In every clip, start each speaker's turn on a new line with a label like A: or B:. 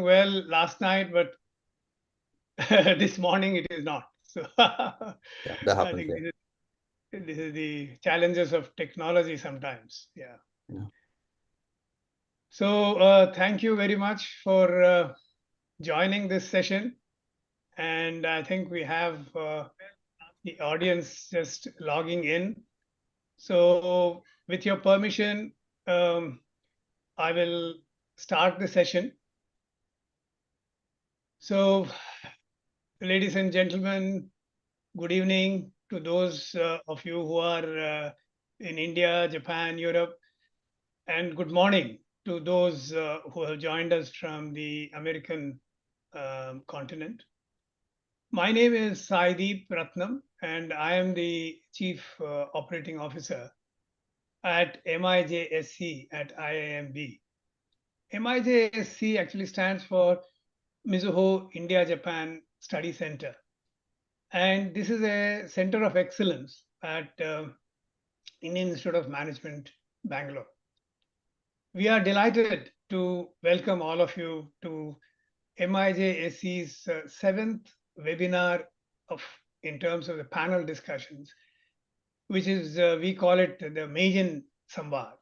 A: well last night, but this morning it is not. So
B: Yeah, that
A: I
B: happens.
A: think
B: Yeah.
A: this is the challenges of technology sometimes. Yeah.
B: Yeah.
A: So thank you very much for joining this session. And I think we have the audience just logging in. So with your permission, um, I will start the session. So, ladies and gentlemen, good evening to those of you who are in India, Japan, Europe, and good morning to those who have joined us from the American continent. My name is Saideep Ratnam, and I am the Chief Operating Officer at MIJSC at IIMB. MIJSC actually stands for Mizuho India Japan Study Center. And this is a center of excellence at Indian Institute of Management, Bangalore. We are delighted to welcome all of you to MIJSC's seventh webinar of in terms of the panel discussions, which is we call it the Majan Samvad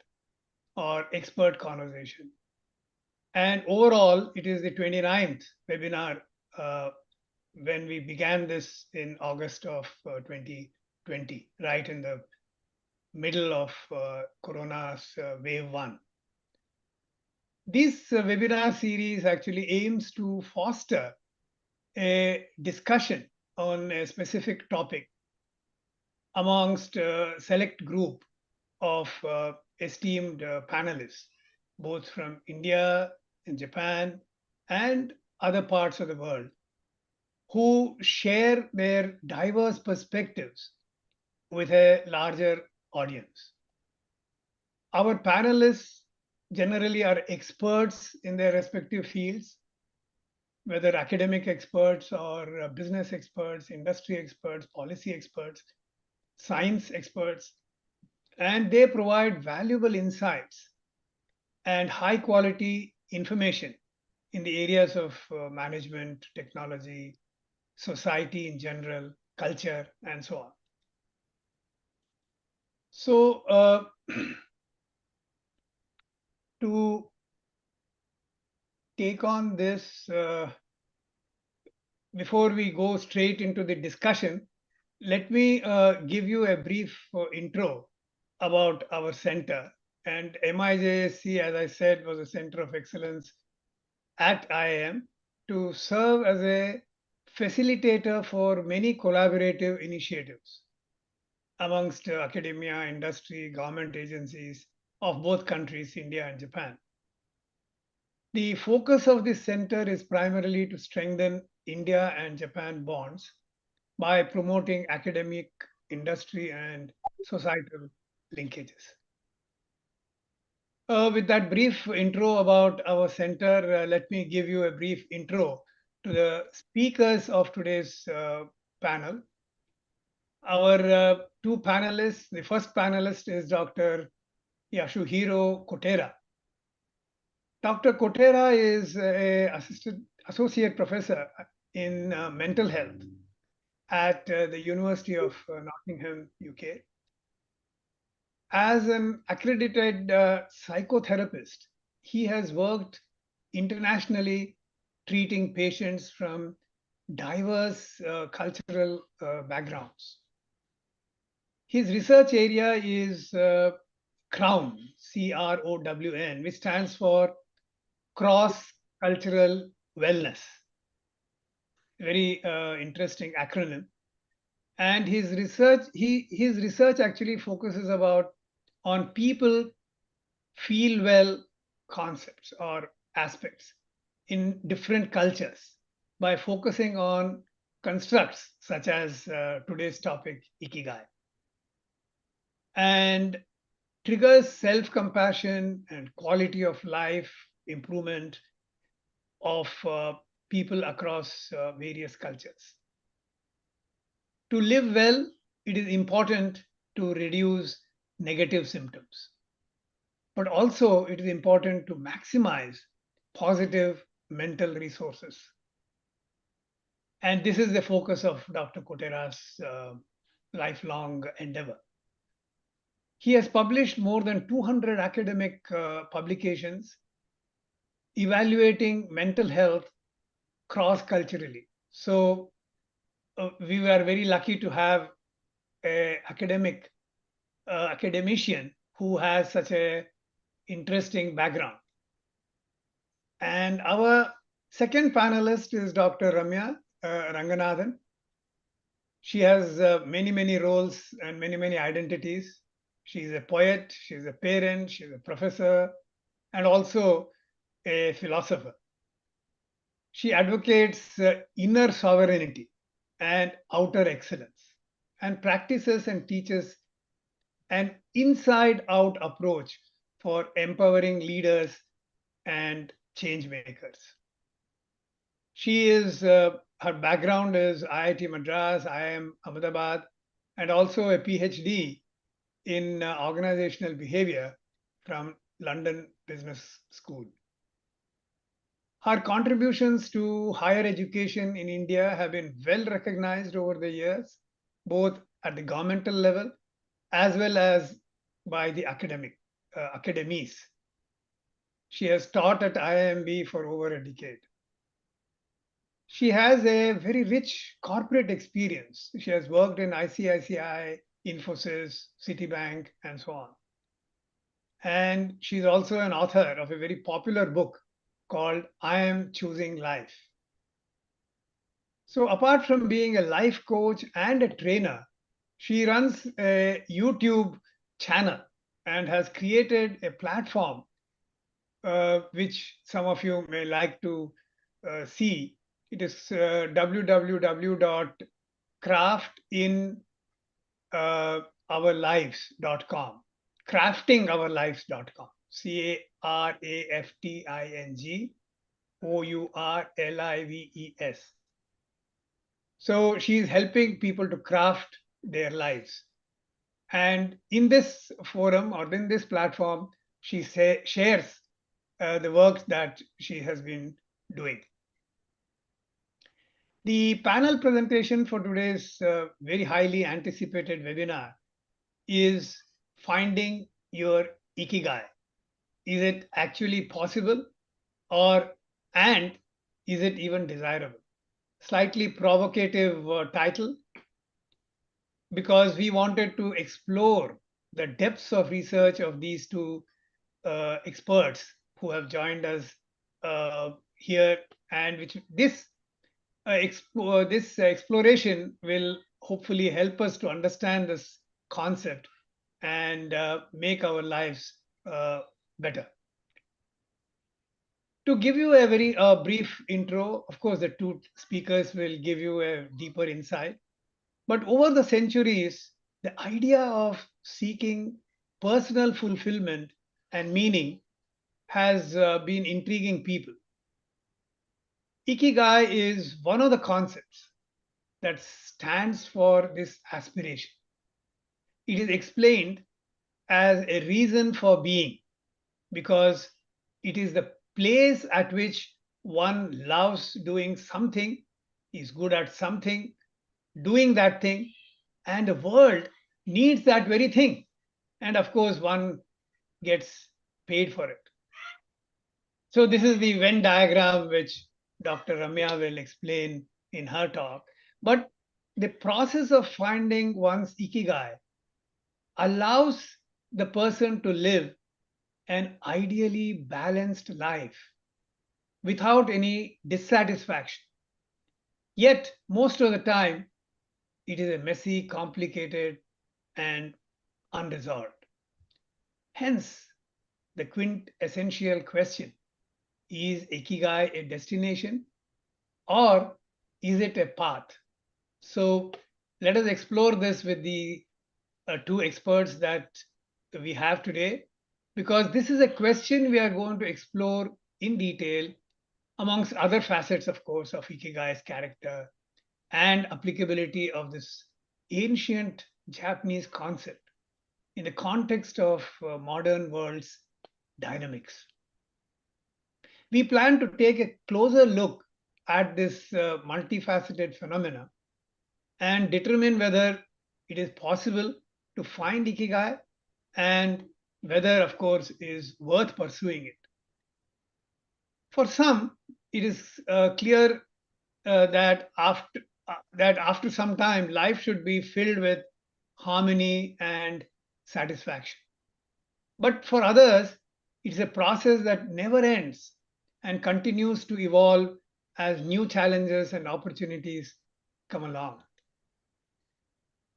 A: or expert conversation. And overall, it is the 29th webinar uh, when we began this in August of 2020, right in the middle of Corona's wave one. This webinar series actually aims to foster a discussion on a specific topic amongst a select group of esteemed panelists, both from India and Japan and other parts of the world, who share their diverse perspectives with a larger audience. Our panelists generally are experts in their respective fields, whether academic experts or business experts, industry experts, policy experts, science experts, and they provide valuable insights and high quality information in the areas of management, technology, society in general, culture, and so on. So, to take on this, before we go straight into the discussion, let me give you a brief intro about our center. And MIJSC, as I said, was a center of excellence at IIM to serve as a facilitator for many collaborative initiatives amongst academia, industry, government agencies of both countries, India and Japan. The focus of this center is primarily to strengthen India and Japan bonds by promoting academic, industry, and societal linkages. With that brief intro about our center, let me give you a brief intro to the speakers of today's panel. Our two panelists, the first panelist is Dr. Yasuhiro Kotera. Dr. Kotera is a associate professor in mental health at the University of Nottingham, UK. As an accredited psychotherapist, he has worked internationally treating patients from diverse cultural backgrounds. His research area is CROWN, CROWN, which stands for Cross Cultural Wellness. Very interesting acronym. And his research actually focuses about on people feel well concepts or aspects in different cultures by focusing on constructs such as today's topic, Ikigai, and triggers self compassion and quality of life improvement of people across various cultures. To live well, it is important to reduce negative symptoms, but also it is important to maximize positive mental resources. And this is the focus of Dr. Kotera's lifelong endeavor. He has published more than 200 academic publications evaluating mental health cross culturally. So we were very lucky to have a academician who has such a interesting background. And our second panelist is Dr. Ramya Ranganathan. She has many roles and many identities. She's a poet, she's a parent, she's a professor, and also a philosopher. She advocates inner sovereignty and outer excellence, and practices and teaches an inside out approach for empowering leaders and change makers. She is, her background is IIT Madras, IIM Ahmedabad, and also a PhD in organizational behavior from London Business School. Her contributions to higher education in India have been well recognized over the years, both at the governmental level as well as by the academies. She has taught at IIMB for over a decade. She has a very rich corporate experience. She has worked in ICICI, Infosys, Citibank, and so on. And she's also an author of a very popular book called I Am Choosing Life. So, apart from being a life coach and a trainer, she runs a YouTube channel and has created a platform which some of you may like to see. It is www.craftingourlives.com. Craftingourlives.com. CRAFTINGOURLIVES. So she's helping people to craft their lives. And in this forum or in this platform, she shares the work that she has been doing. The panel presentation for today's very highly anticipated webinar is Finding Your Ikigai. Is it actually possible, and is it even desirable? Slightly provocative title, because we wanted to explore the depths of research of these two experts who have joined us here, and which this exploration will hopefully help us to understand this concept and make our lives better. To give you a very brief intro, of course, the two speakers will give you a deeper insight. But over the centuries, the idea of seeking personal fulfillment and meaning has been intriguing people. Ikigai is one of the concepts that stands for this aspiration. It is explained as a reason for being because it is the place at which one loves doing something, is good at something, doing that thing, and the world needs that very thing. And of course, one gets paid for it. So, this is the Venn diagram which Dr. Ramya will explain in her talk. But the process of finding one's ikigai allows the person to live an ideally balanced life without any dissatisfaction. Yet, most of the time, it is a messy, complicated, and unresolved. Hence, the quintessential question: is Ikigai a destination or is it a path? So, let us explore this with the two experts that we have today, because this is a question we are going to explore in detail, amongst other facets, of course, of Ikigai's character and applicability of this ancient Japanese concept in the context of modern world's dynamics. We plan to take a closer look at this multifaceted phenomena and determine whether it is possible to find Ikigai and whether, of course, is worth pursuing it. For some, it is clear that after some time, life should be filled with harmony and satisfaction. But for others, it's a process that never ends and continues to evolve as new challenges and opportunities come along.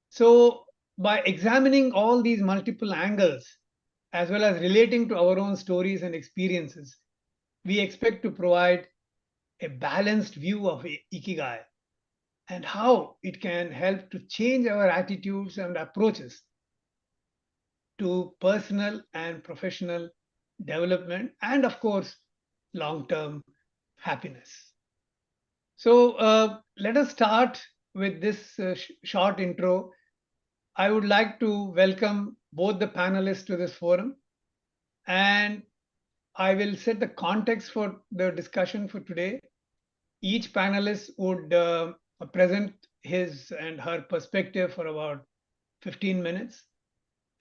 A: So, by examining all these multiple angles, as well as relating to our own stories and experiences, we expect to provide a balanced view of Ikigai and how it can help to change our attitudes and approaches to personal and professional development and, of course, long term happiness. So, let us start with this short intro. I would like to welcome both the panelists to this forum, and I will set the context for the discussion for today. Each panelist would present his and her perspective for about 15 minutes.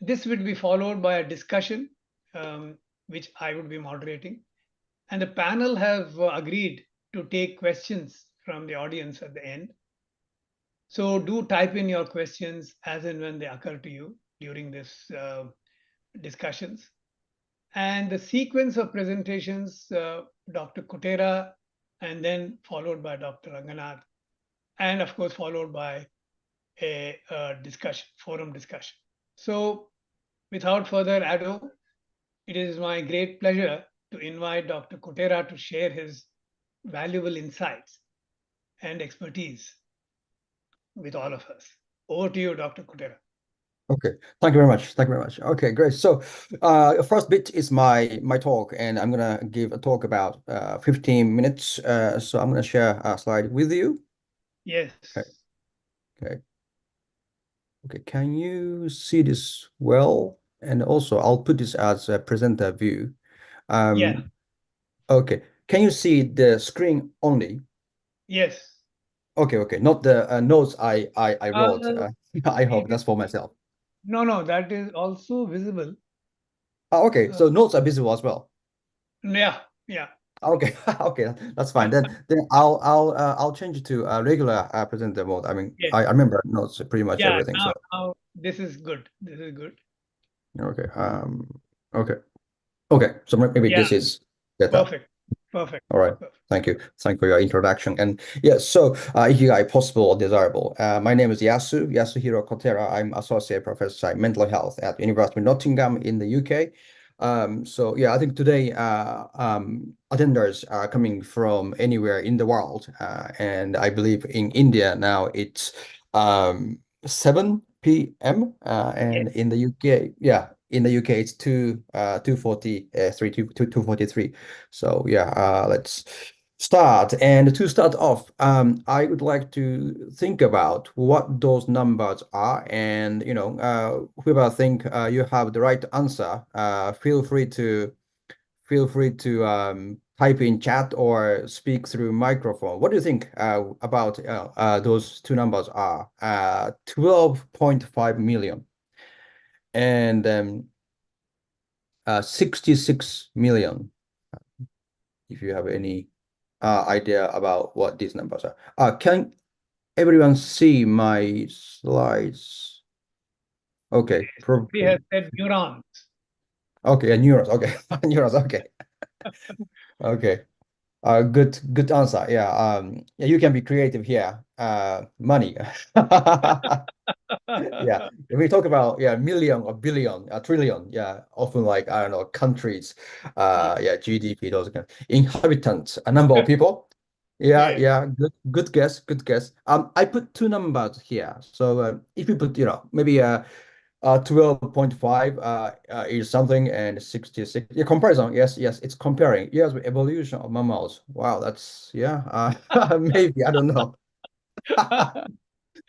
A: This would be followed by a discussion, which I would be moderating. And the panel have agreed to take questions from the audience at the end. So do type in your questions as and when they occur to you during this discussions. And the sequence of presentations, Dr. Kotera, and then followed by Dr. Ranganath, and of course followed by a discussion, forum discussion. So without further ado, it is my great pleasure to invite Dr. Kotera to share his valuable insights and expertise with all of us. Over to you, Dr. Kotera.
B: Okay, thank you very much. Thank you very much. Okay, great. So, first bit is my talk, and I'm gonna give a talk about 15 minutes. So I'm gonna share a slide with you.
A: Yes.
B: Okay, okay, okay. Can you see this well? And also, I'll put this as a presenter view.
A: Yeah.
B: Okay. Can you see the screen only?
A: Yes.
B: Okay, okay. Not the notes I wrote.
A: Uh,
B: I hope
A: it is,
B: that's for myself.
A: no, that is also visible.
B: Okay,
A: Uh,
B: so notes are visible as well.
A: yeah, yeah.
B: Okay, okay, that's fine. Then I'll change it to a regular presenter mode. I mean,
A: Yes.
B: I remember notes pretty much
A: Yeah.
B: everything. So
A: Now this is good. This is good.
B: okay, okay, okay. So maybe
A: Yeah.
B: this is better.
A: Perfect. Perfect.
B: All right.
A: Perfect.
B: Thank you. Thank you for your introduction. And yeah, so Ikigai, possible or desirable. My name is Yasuhiro Kotera. I'm associate professor in mental health at University of Nottingham in the UK. So yeah, I think today attenders are coming from anywhere in the world, and I believe in India now it's 7 p.m.
A: Yes.
B: And in the UK, yeah, in the UK it's 2:43, 2:43. So yeah, let's start. And to start off, I would like to think about what those numbers are. And whoever think you have the right answer, feel free to type in chat or speak through microphone. What do you think about those two numbers are? 12.5 million and 66 million. If you have any idea about what these numbers are. Can everyone see my slides? Okay,
A: He has said neurons.
B: okay, neurons. Okay, neurons. Okay, okay. Good answer. Yeah. Yeah, you can be creative here. Money. Yeah. If we talk about million or billion, a trillion, yeah, often like I don't know, countries, yeah, GDP, those kind of inhabitants, a number of people. Yeah,
A: Yes.
B: yeah, good guess, good guess. I put two numbers here. So if you put, maybe 12.5 is something and 66. Yeah, comparison. Yes, yes, it's comparing. Yes, evolution of mammals. Wow, that's yeah. Maybe I don't know.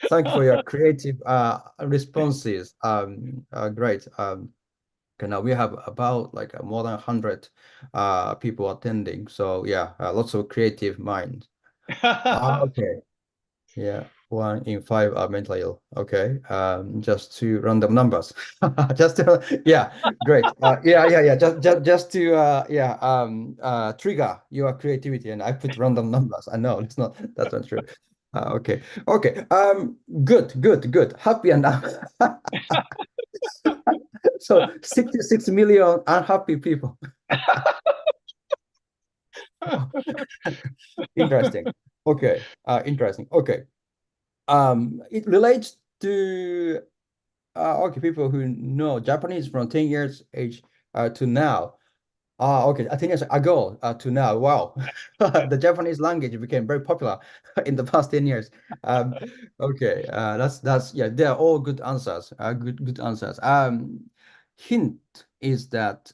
B: Thank you for your creative responses. Great. Okay, now we have about like more than 100 people attending. So yeah, lots of creative minds. Okay. Yeah, 1 in 5 are mentally ill. Okay, just two random numbers. Just to, yeah, great. Yeah. Just to trigger your creativity, and I put random numbers. I know that's not true. Okay, okay. Good. Happy and so 66 million unhappy people. Interesting. Okay, interesting. Okay. It relates to okay, people who know Japanese from 10 years age to now. Okay, 10 years ago to now. Wow. The Japanese language became very popular in the past 10 years. Um, okay, that's yeah, they're all good answers. Good answers. Hint is that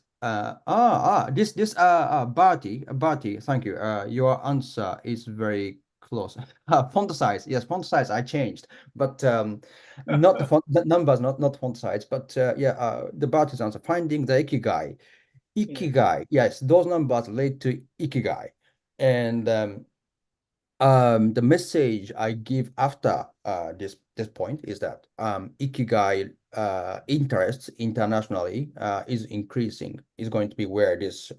B: Barty, thank you. Your answer is very close. Font size, yes, font size I changed, but not the numbers, not font size, but yeah, the Barty's answer, finding the Ikigai.
A: Yeah.
B: Ikigai, yes, those numbers relate to Ikigai. And the message I give after this point is that Ikigai interest internationally is increasing, is going to be where this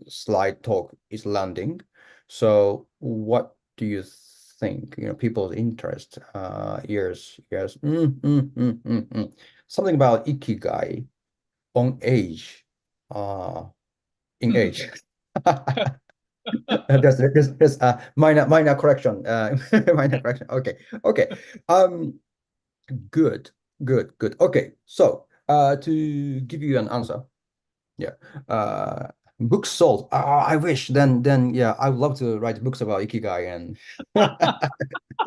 B: slide talk is landing. So what do you think? You know, people's interest, years. Something about Ikigai on age, uh, in age. There's a minor correction. Minor correction. Okay. Okay. Um, good, good. Okay. So, to give you an answer, yeah. Uh, books sold. I wish. Yeah, I would love to write books about Ikigai and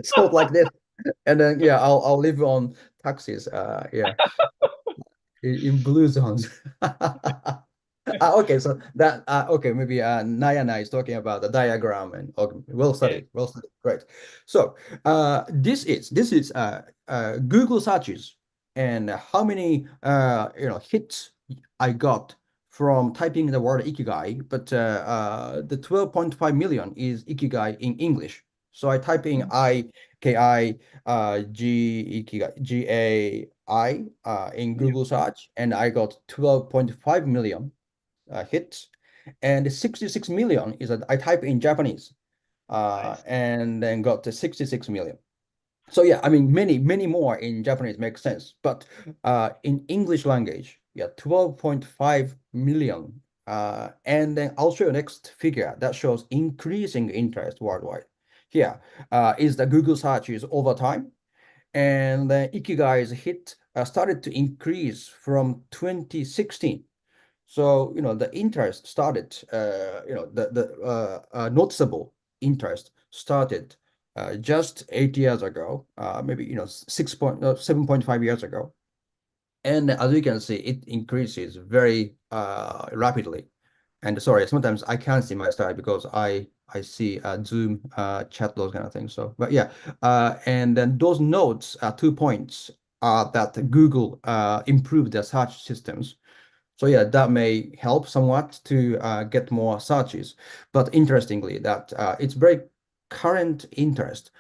B: sold like this. And then yeah, I'll live on taxis. Yeah, in blue zones. Okay, so that okay, maybe Nayana is talking about the diagram and okay,
A: Yes.
B: well studied, great. So this is Google searches and how many hits I got from typing the word Ikigai, but the 12.5 million is Ikigai in English. So I type in IKI G Ikigai GAI in
A: Yeah.
B: Google search, and I got 12.5 million hits, and 66 million is that I type in Japanese,
A: I see.
B: and then got to 66 million. So yeah, I mean many more in Japanese makes sense, but in English language, yeah, 12.5 million. And then I'll show you next figure that shows increasing interest worldwide. Here is the Google searches over time, and the Ikigai's hit started to increase from 2016. So, you know, the interest started, the noticeable interest started just 8 years ago, maybe, 7.5 years ago. And as you can see, it increases very rapidly. And sorry, sometimes I can't see my slide because I see Zoom chat, those kind of things. So, but yeah, and then those notes, 2 points, are that Google improved their search systems. So yeah, that may help somewhat to get more searches. But interestingly, that it's very current interest.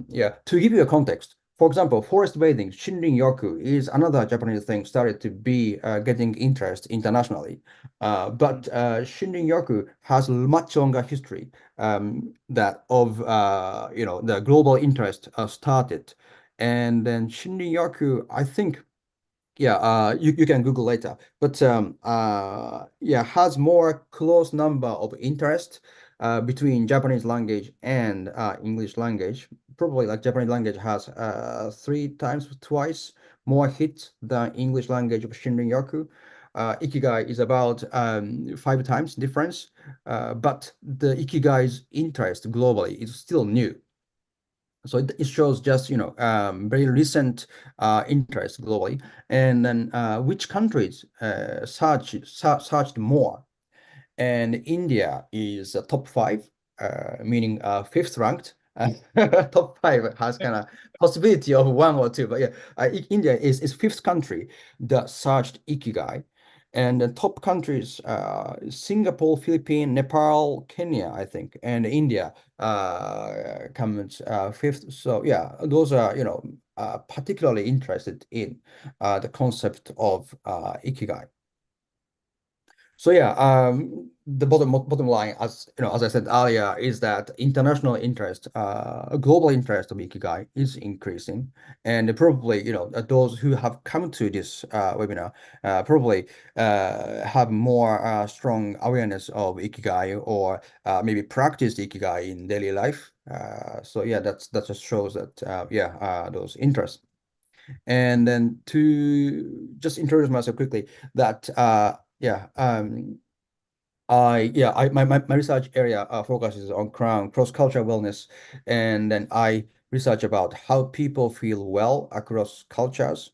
B: Yeah, to give you a context, for example, forest bathing, Shinrin-yoku is another Japanese thing started to be getting interest internationally. But Shinrin-yoku has much longer history that of the global interest started. And then Shinrin-yoku, I think yeah, you can Google later, but yeah, has more close number of interest between Japanese language and English language. Probably like Japanese language has twice more hits than English language of Shinrin-yoku. Ikigai is about 5 times difference, but the Ikigai's interest globally is still new. So it shows just, very recent interest globally. And then which countries searched more? And India is top five, meaning fifth ranked. Top five has kind of possibility of one or two, but yeah, India is fifth country that searched Ikigai. And the top countries, Singapore, Philippines, Nepal, Kenya, I think, and India comes fifth. So yeah, those are, particularly interested in the concept of Ikigai. So yeah, the bottom line, as I said earlier, is that international interest, global interest of Ikigai is increasing, and probably those who have come to this webinar probably have more strong awareness of Ikigai, or maybe practice Ikigai in daily life. So yeah, that just shows that yeah, those interests. And then to just introduce myself quickly, that yeah. My research area focuses on cross-cultural wellness, and then I research about how people feel well across cultures.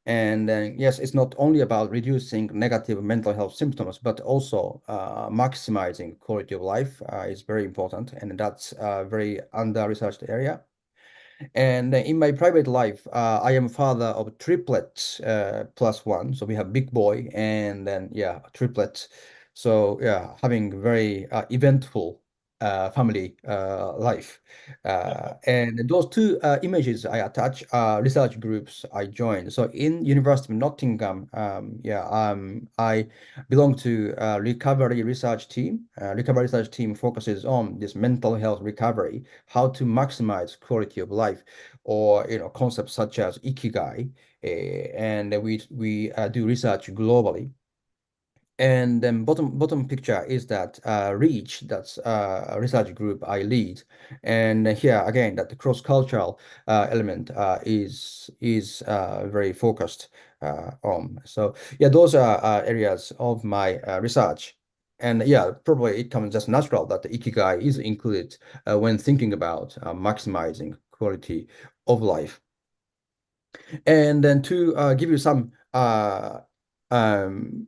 B: And then, yes, it's not only about reducing negative mental health symptoms, but also maximizing quality of life is very important, and that's a very under-researched area. And in my private life, I am father of triplets plus one. So we have big boy and then, yeah, triplets. So yeah, having very eventful family life. And those two images I attach are research groups I joined. So in University of Nottingham, I belong to a recovery research team. Recovery research team focuses on this mental health recovery, how to maximize quality of life, or concepts such as Ikigai, and we do research globally. And then bottom picture is that REACH, that's a research group I lead. And here again, that the cross-cultural element is very focused on. So yeah, those are areas of my research. And yeah, probably it comes just natural that the Ikigai is included when thinking about maximizing quality of life. And then to give you some um,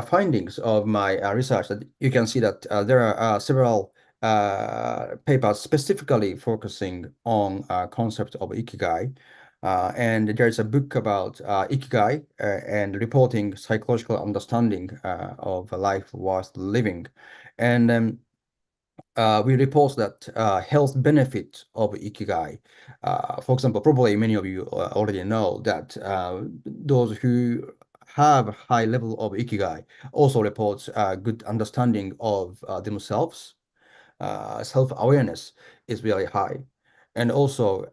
B: findings of my research, that you can see that there are several papers specifically focusing on concept of Ikigai. And there's a book about Ikigai and reporting psychological understanding of a life worth living. And we report that health benefit of Ikigai. For example, probably many of you already know that those who have high level of Ikigai also reports good understanding of themselves. Self-awareness is really high. And also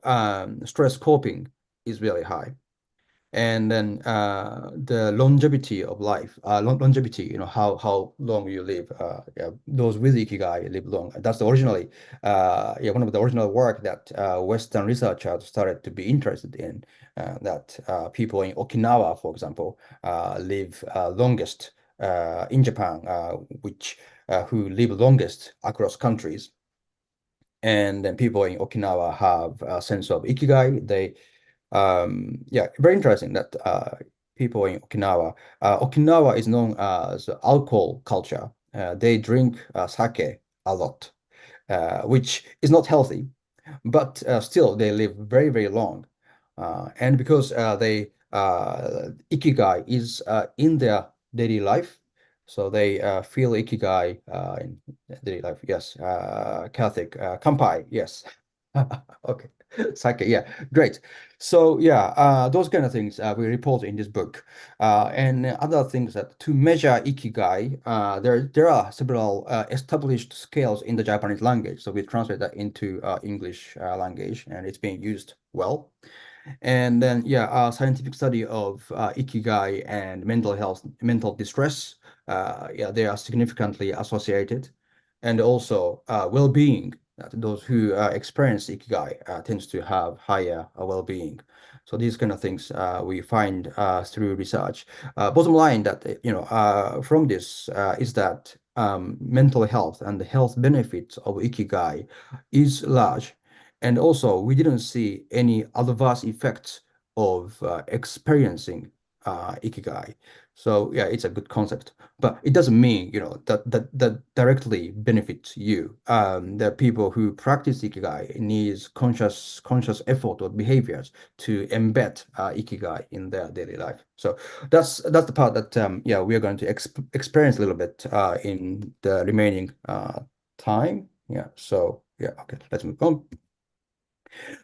B: stress coping is really high. And then the longevity of life, longevity, how long you live. Yeah, those with Ikigai live long. That's the originally, yeah, one of the original work that Western researchers started to be interested in. That people in Okinawa, for example, live longest in Japan, which who live longest across countries. And then people in Okinawa have a sense of Ikigai. Yeah, very interesting that people in Okinawa, Okinawa is known as alcohol culture. They drink sake a lot, which is not healthy, but still they live very, very long. And because they Ikigai is in their daily life, so they feel Ikigai in daily life. Yes, Catholic Kampai. Yes. Okay. Sake, yeah, great. So yeah, those kind of things we report in this book. And other things that to measure Ikigai, there are several established scales in the Japanese language. So we translate that into English language, and it's being used well. And then, yeah, scientific study of Ikigai and mental health, mental distress, yeah, they are significantly associated. And also well-being. Those who experience Ikigai tends to have higher well-being. So these kind of things we find through research. Bottom line that, from this is that mental health and the health benefits of Ikigai is large. And also, we didn't see any adverse effects of experiencing Ikigai. So yeah, it's a good concept, but it doesn't mean, that directly benefits you. The people who practice Ikigai needs conscious effort or behaviors to embed Ikigai in their daily life. So that's the part that yeah, we are going to experience a little bit in the remaining time. Yeah. So yeah, okay, let's move on.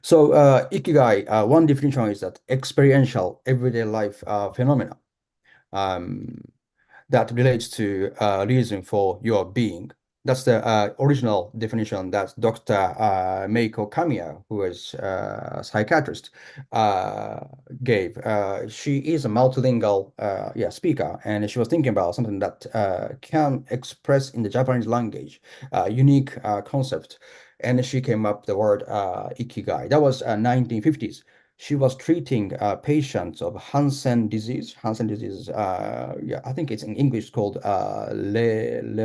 B: So Ikigai, one definition is that experiential everyday life phenomena. Um, that relates to reason for your being. That's the original definition that Dr. Meiko Kamiya, who is a psychiatrist, uh, gave. She is a multilingual yeah, speaker, and she was thinking about something that can express in the Japanese language a unique concept. And she came up the word ikigai. That was 1950s. She was treating patients of Hansen disease. Hansen disease, yeah, I think it's in English called leprosy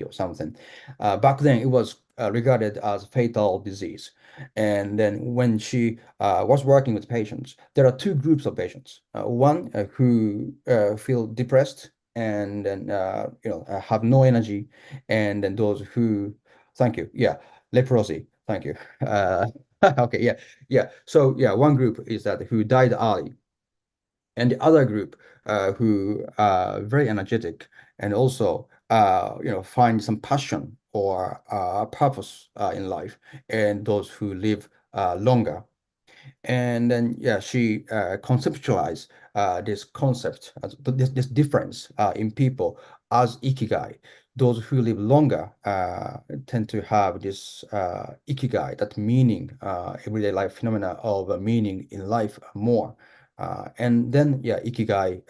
B: or something. Back then, it was regarded as fatal disease. And then when she was working with patients, there are two groups of patients. One who feel depressed and then have no energy, and then those who, thank you, yeah, leprosy, thank you. Okay, yeah. Yeah. So yeah, one group is that who died early, and the other group who are very energetic and also find some passion or purpose in life, and those who live longer. And then, yeah, she conceptualized this concept, this difference in people as ikigai. Those who live longer tend to have this ikigai, that meaning, everyday life phenomena of meaning in life more. And then, yeah, ikigai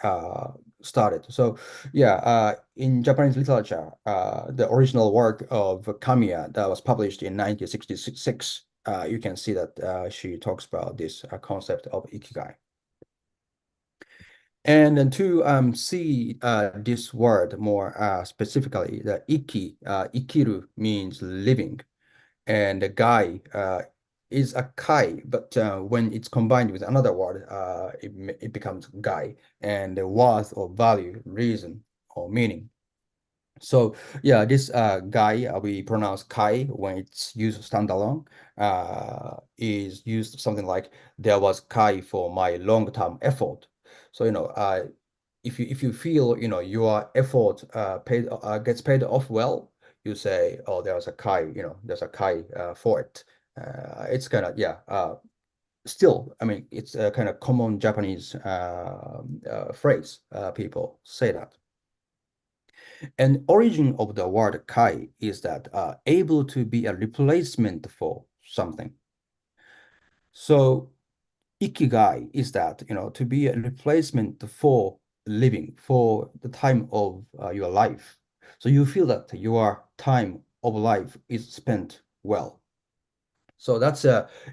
B: started. So, yeah, in Japanese literature, the original work of Kamiya that was published in 1966, you can see that she talks about this concept of ikigai. And then to see this word more specifically, the ikiru means living, and the gai is a kai, but when it's combined with another word, it becomes gai, and the worth or value, reason, or meaning. So yeah, this guy we pronounce kai when it's used standalone is used something like there was kai for my long-term effort. So if you feel your effort paid gets paid off well, you say, oh, there's a kai, there's a kai for it. It's kind of, yeah, still, I mean, it's a kind of common Japanese phrase. People say that. An origin of the word kai is that able to be a replacement for something. So ikigai is that, to be a replacement for living, for the time of your life. So you feel that your time of life is spent well. So that's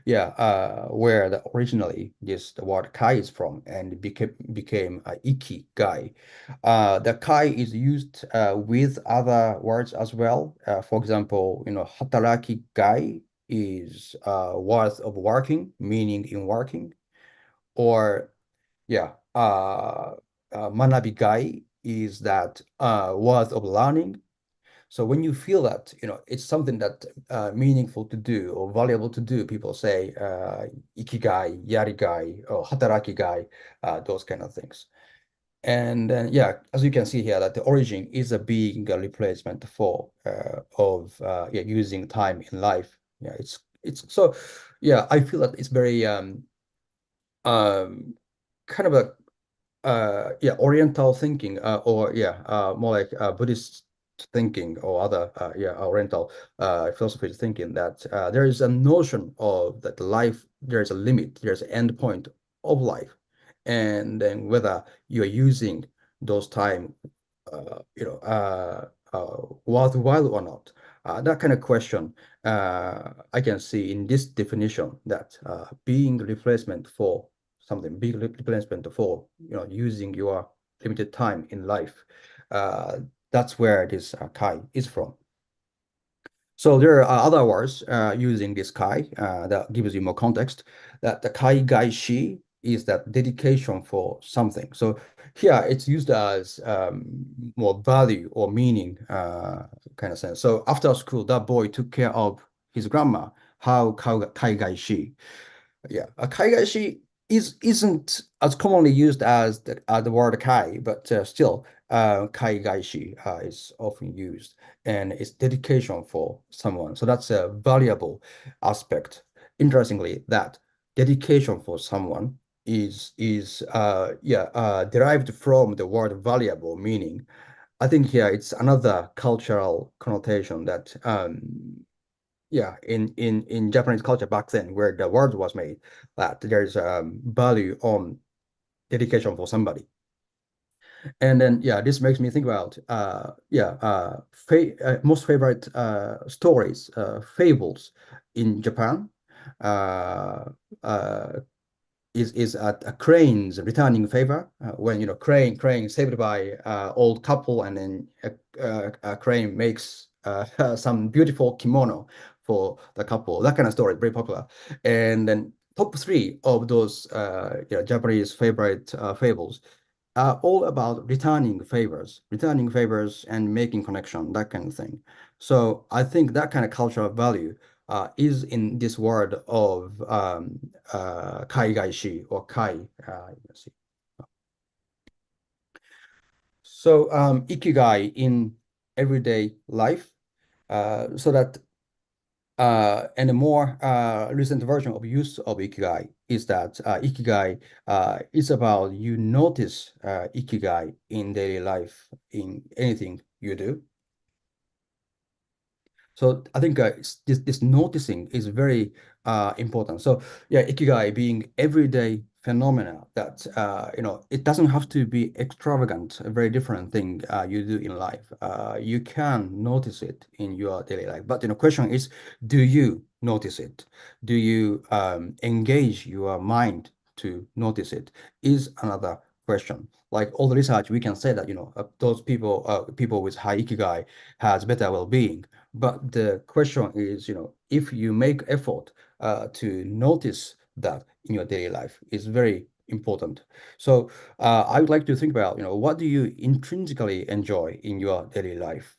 B: yeah, where originally the word kai is from, and it became ikigai. The kai is used with other words as well. For example, hataraki gai is worth of working, meaning in working, or yeah, manabi gai is that worth of learning. So when you feel that, it's something that meaningful to do or valuable to do, people say ikigai, yarigai, or hatarakigai, those kind of things. And then, yeah, as you can see here, that the origin is a being a replacement for of yeah, using time in life. Yeah, it's so yeah, I feel that it's very um kind of a yeah, Oriental thinking, or yeah, more like Buddhist thinking, or other yeah, Oriental philosophy thinking, that there is a notion of that life, there's a limit, there's an end point of life, and then whether you're using those time, worthwhile or not. That kind of question, I can see in this definition that being replacement for something, big replacement for using your limited time in life. Uh, that's where this kai is from. So there are other words using this kai that gives you more context. That the kai gai shi is that dedication for something. So here it's used as more value or meaning kind of sense. So after school, that boy took care of his grandma. How kaigaishi. Yeah, a kaigaishi isn't as commonly used as the word kai, but still, kaigaishi is often used, and it's dedication for someone. So that's a valuable aspect. Interestingly, that dedication for someone is derived from the word valuable, meaning I think here it's another cultural connotation that in Japanese culture back then, where the word was made, that there's value on dedication for somebody. And then this makes me think about fa most favorite stories, fables in Japan. Uh, uh, is a crane's returning favor when crane saved by old couple, and then a crane makes some beautiful kimono for the couple. That kind of story is very popular. And then top three of those Japanese favorite fables are all about returning favors and making connection, that kind of thing. So I think that kind of cultural value is in this word of kaigaishi or kai. Let's see. So ikigai in everyday life, so that and a more recent version of use of Ikigai is that Ikigai is about you notice Ikigai in daily life in anything you do. So I think this noticing is very important. So yeah, ikigai being everyday phenomena that it doesn't have to be extravagant, a very different thing you do in life. You can notice it in your daily life. But question is, do you notice it? Do you engage your mind to notice it? Is another question. Like all the research, we can say that those people with high ikigai has better well-being. But the question is, if you make effort to notice that in your daily life is very important. So I would like to think about, what do you intrinsically enjoy in your daily life?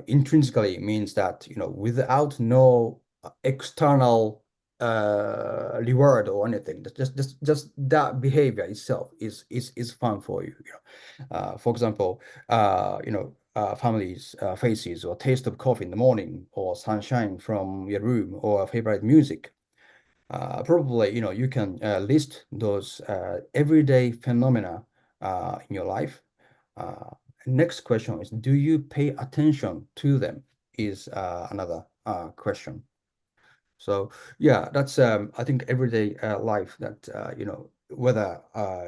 B: Intrinsically means that, without no external reward or anything, just that behavior itself is fun for you. For example, families' faces or taste of coffee in the morning or sunshine from your room or favorite music. Probably, you can list those everyday phenomena in your life. Uh, Next question is, do you pay attention to them? Is another question. So yeah, that's I think everyday life that whether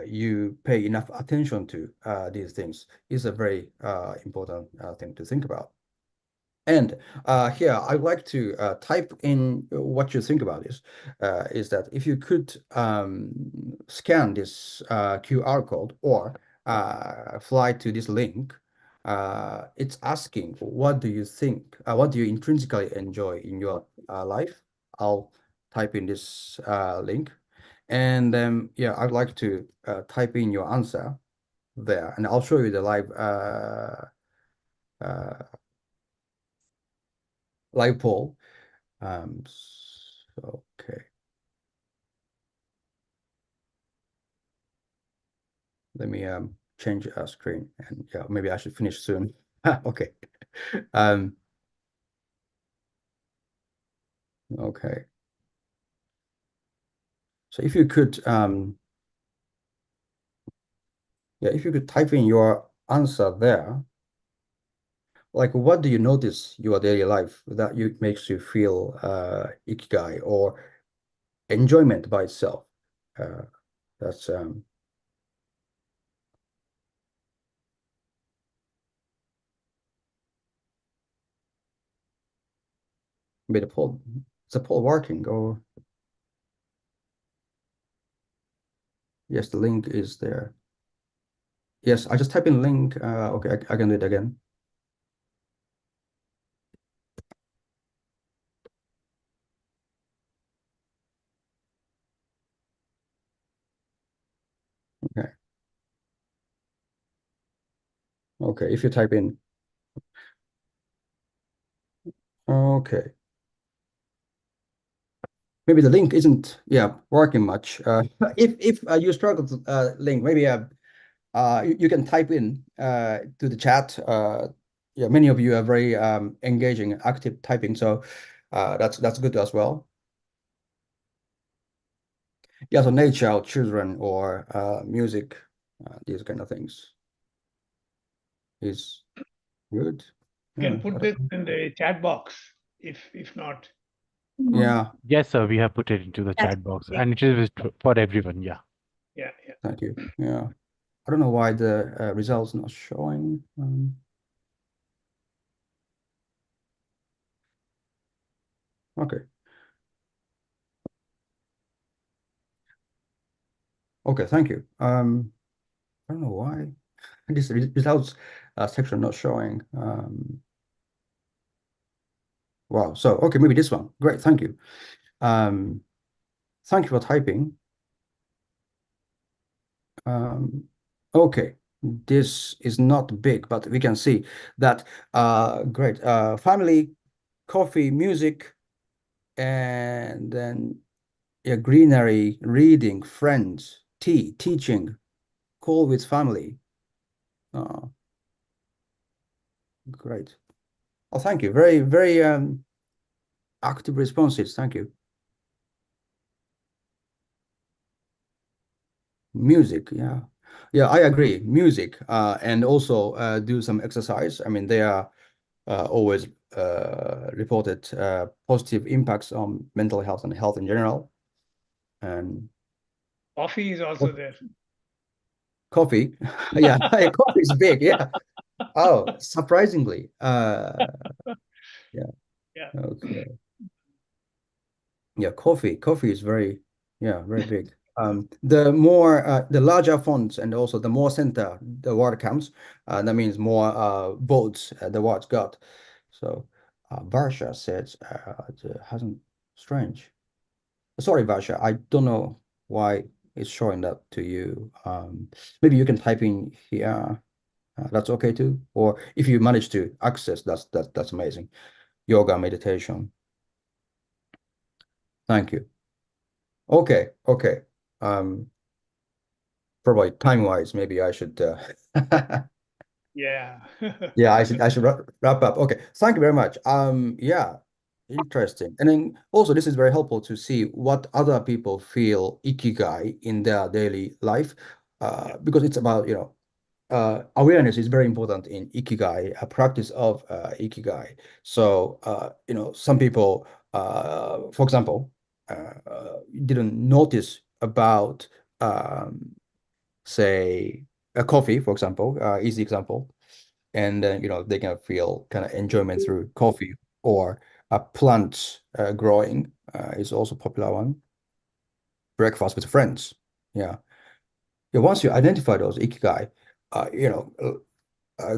B: you pay enough attention to these things is a very important thing to think about. And here I'd like to type in what you think about this. Is that if you could scan this QR code or fly to this link, it's asking, what do you think? What do you intrinsically enjoy in your life? I'll type in this link, and then I'd like to type in your answer there, and I'll show you the uh, live poll. Okay, let me change our screen, and maybe I should finish soon. Okay. Um, okay. So if you could type in your answer there, like what do you notice your daily life that you makes you feel ikigai or enjoyment by itself? Uh, that's Made a poll. Is the poll working? Or yes, the link is there. Yes, I just type in link. Okay, I can do it again. Okay, if you type in, okay. Maybe the link isn't, yeah, working much. If you struggle to link, maybe you can type in to the chat. Yeah, many of you are very engaging and active typing, so that's good as well. Yeah, so nature, or children, or music, these kind of things is good.
A: You can
B: Yeah,
A: put this in the chat box if not.
B: yeah.
C: Yes, sir, we have put it into the chat box and it is for everyone. Yeah.
A: Yeah, yeah.
B: Thank you. Yeah, I don't know why the results not showing. Okay, okay, thank you. I don't know why this results section not showing. Wow. So okay, maybe this one. Great, thank you. Um, thank you for typing. Okay, this is not big, but we can see that. Great. Family, coffee, music, and then yeah, greenery, reading, friends, tea, teaching, call with family. Oh, great. Oh, thank you. Very, very active responses. Thank you. Music, yeah. Yeah, I agree. Music, and also do some exercise. I mean, they are always reported positive impacts on mental health and health in general. And
A: Coffee is also there.
B: coffee, yeah, coffee is big. Yeah. Oh, surprisingly. Yeah.
A: Yeah.
B: Okay. Yeah, coffee is very, yeah, very big. The more, the larger fonts and also the more center the word comes, that means more votes the word's got. So, Varsha says it hasn't strange. Sorry, Varsha, I don't know why it's showing that to you. Maybe you can type in here. That's okay too. Or if you manage to access, that's amazing. Yoga, meditation. Thank you. Okay, okay. Um, Probably time-wise, maybe I should
A: Yeah.
B: yeah, I should wrap up. Okay, thank you very much. Yeah, interesting. And then also this is very helpful to see what other people feel ikigai in their daily life.
A: Yeah.
B: Because it's about, awareness is very important in ikigai, a practice of ikigai. So some people for example didn't notice about say a coffee, for example, easy example, and then they can feel kind of enjoyment through coffee, or a plant growing is also popular one. Breakfast with friends, yeah. Yeah, once you identify those ikigai,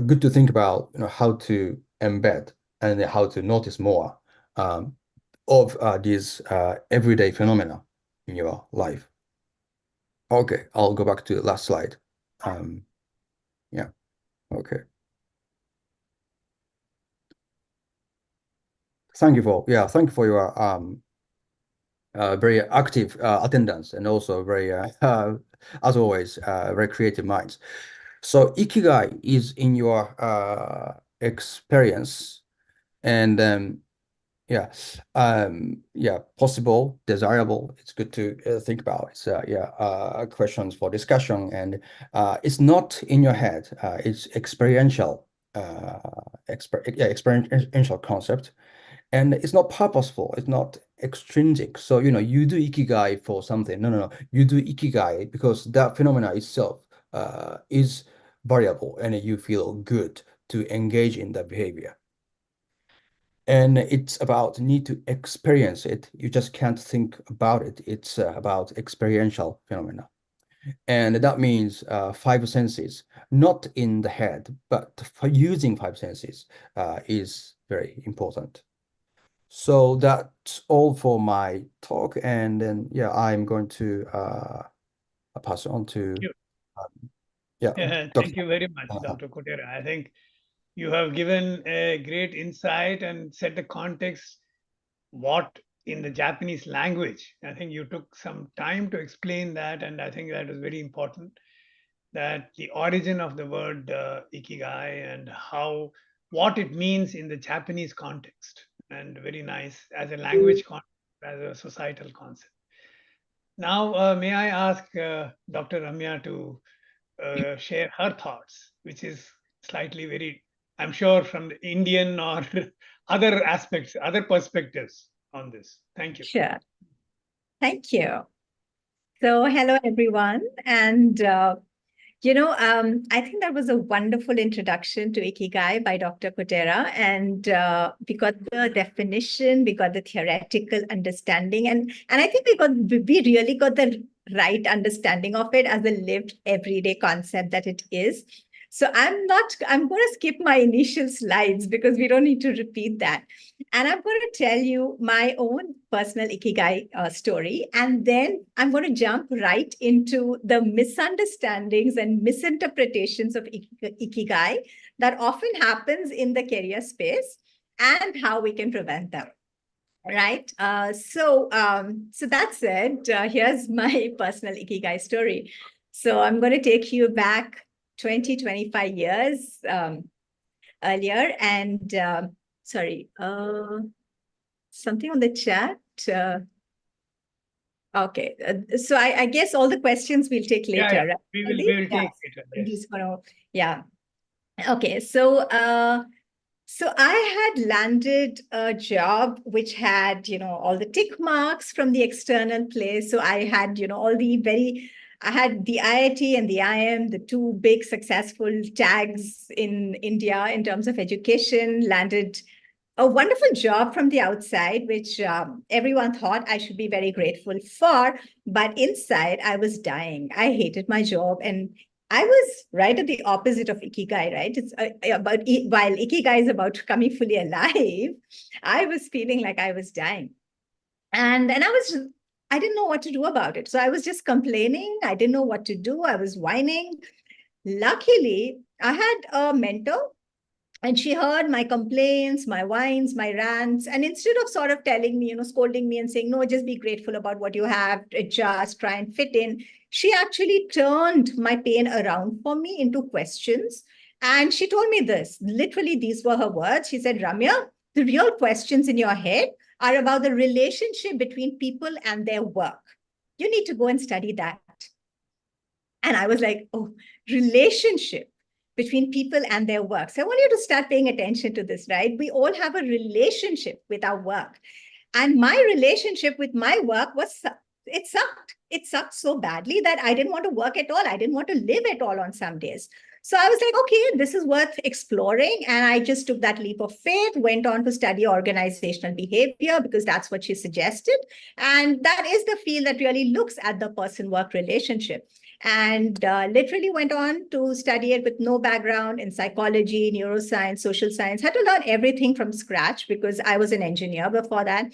B: good to think about how to embed and then how to notice more um, of these everyday phenomena in your life. Okay, I'll go back to the last slide. Um, yeah, okay. Thank you for your very active attendance, and also very as always very creative minds. So ikigai is in your experience, and yeah, possible, desirable. It's good to think about. It's questions for discussion, and it's not in your head. It's experiential, experiential concept. And it's not purposeful, it's not extrinsic. So, you do ikigai for something. No, no, no. You do ikigai because that phenomena itself is variable and you feel good to engage in that behavior. And it's about need to experience it. You just can't think about it. It's about experiential phenomena. And that means five senses, not in the head, but for using five senses is very important. So that's all for my talk. And then, yeah, I'm going to pass on to
A: You.
B: Yeah.
A: Thank you very much, Dr. Kotera. I think you have given a great insight and set the context what in the Japanese language. I think you took some time to explain that, and I think that was very important. That the origin of the word ikigai and how what it means in the Japanese context, and very nice as a language concept, as a societal concept. Now, may I ask Dr. Ramya to share her thoughts, which is slightly very, I'm sure, from the Indian or other aspects, other perspectives on this. Thank you.
D: Sure. Thank you. So, hello, everyone. And, I think that was a wonderful introduction to Ikigai by Dr. Kotera. And we got the definition, we got the theoretical understanding, and I think we really got the right understanding of it as a lived everyday concept that it is. So I'm going to skip my initial slides because we don't need to repeat that. And I'm going to tell you my own personal Ikigai story. And then I'm going to jump right into the misunderstandings and misinterpretations of Ikigai that often happens in the career space and how we can prevent them. Right. So that's it. Here's my personal Ikigai story. So I'm going to take you back 25 years earlier. And sorry, something on the chat. Okay. So I guess all the questions we'll take later.
A: Yeah,
D: right?
A: we will take later.
D: I'm
A: Yes.
D: just gonna, yeah. Okay. So I had landed a job which had, all the tick marks from the external place. So I had, I had the IIT and the IM, the two big successful tags in India in terms of education, landed a wonderful job from the outside, which everyone thought I should be very grateful for. But inside, I was dying. I hated my job. And I was right at the opposite of Ikigai, right? It's while Ikigai is about coming fully alive, I was feeling like I was dying. And I didn't know what to do about it. So I was just complaining. I didn't know what to do. I was whining. Luckily, I had a mentor and she heard my complaints, my whines, my rants. And instead of sort of telling me, scolding me and saying, no, just be grateful about what you have, adjust, try and fit in, she actually turned my pain around for me into questions. And she told me this, literally, these were her words. She said, Ramya, the real questions in your head are about the relationship between people and their work. You need to go and study that. And I was like, oh, relationship between people and their work. So I want you to start paying attention to this, right? We all have a relationship with our work. And my relationship with my work it sucked. It sucked so badly that I didn't want to work at all. I didn't want to live at all on some days. So I was like, okay, this is worth exploring. And I just took that leap of faith, went on to study organizational behavior because that's what she suggested. And that is the field that really looks at the person-work relationship. And literally went on to study it with no background in psychology, neuroscience, social science. Had to learn everything from scratch because I was an engineer before that,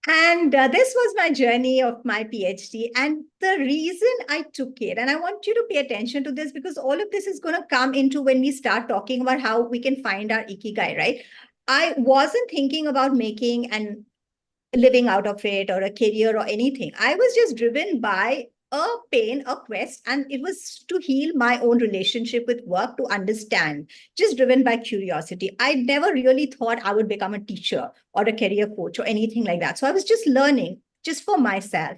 D: And this was my journey of my PhD. And the reason I took it, and I want you to pay attention to this because all of this is going to come into when we start talking about how we can find our Ikigai, right? I wasn't thinking about making and living out of it or a career or anything. I was just driven by a pain, a quest, and it was to heal my own relationship with work, to understand, just driven by curiosity. I never really thought I would become a teacher or a career coach or anything like that. So I was just learning just for myself.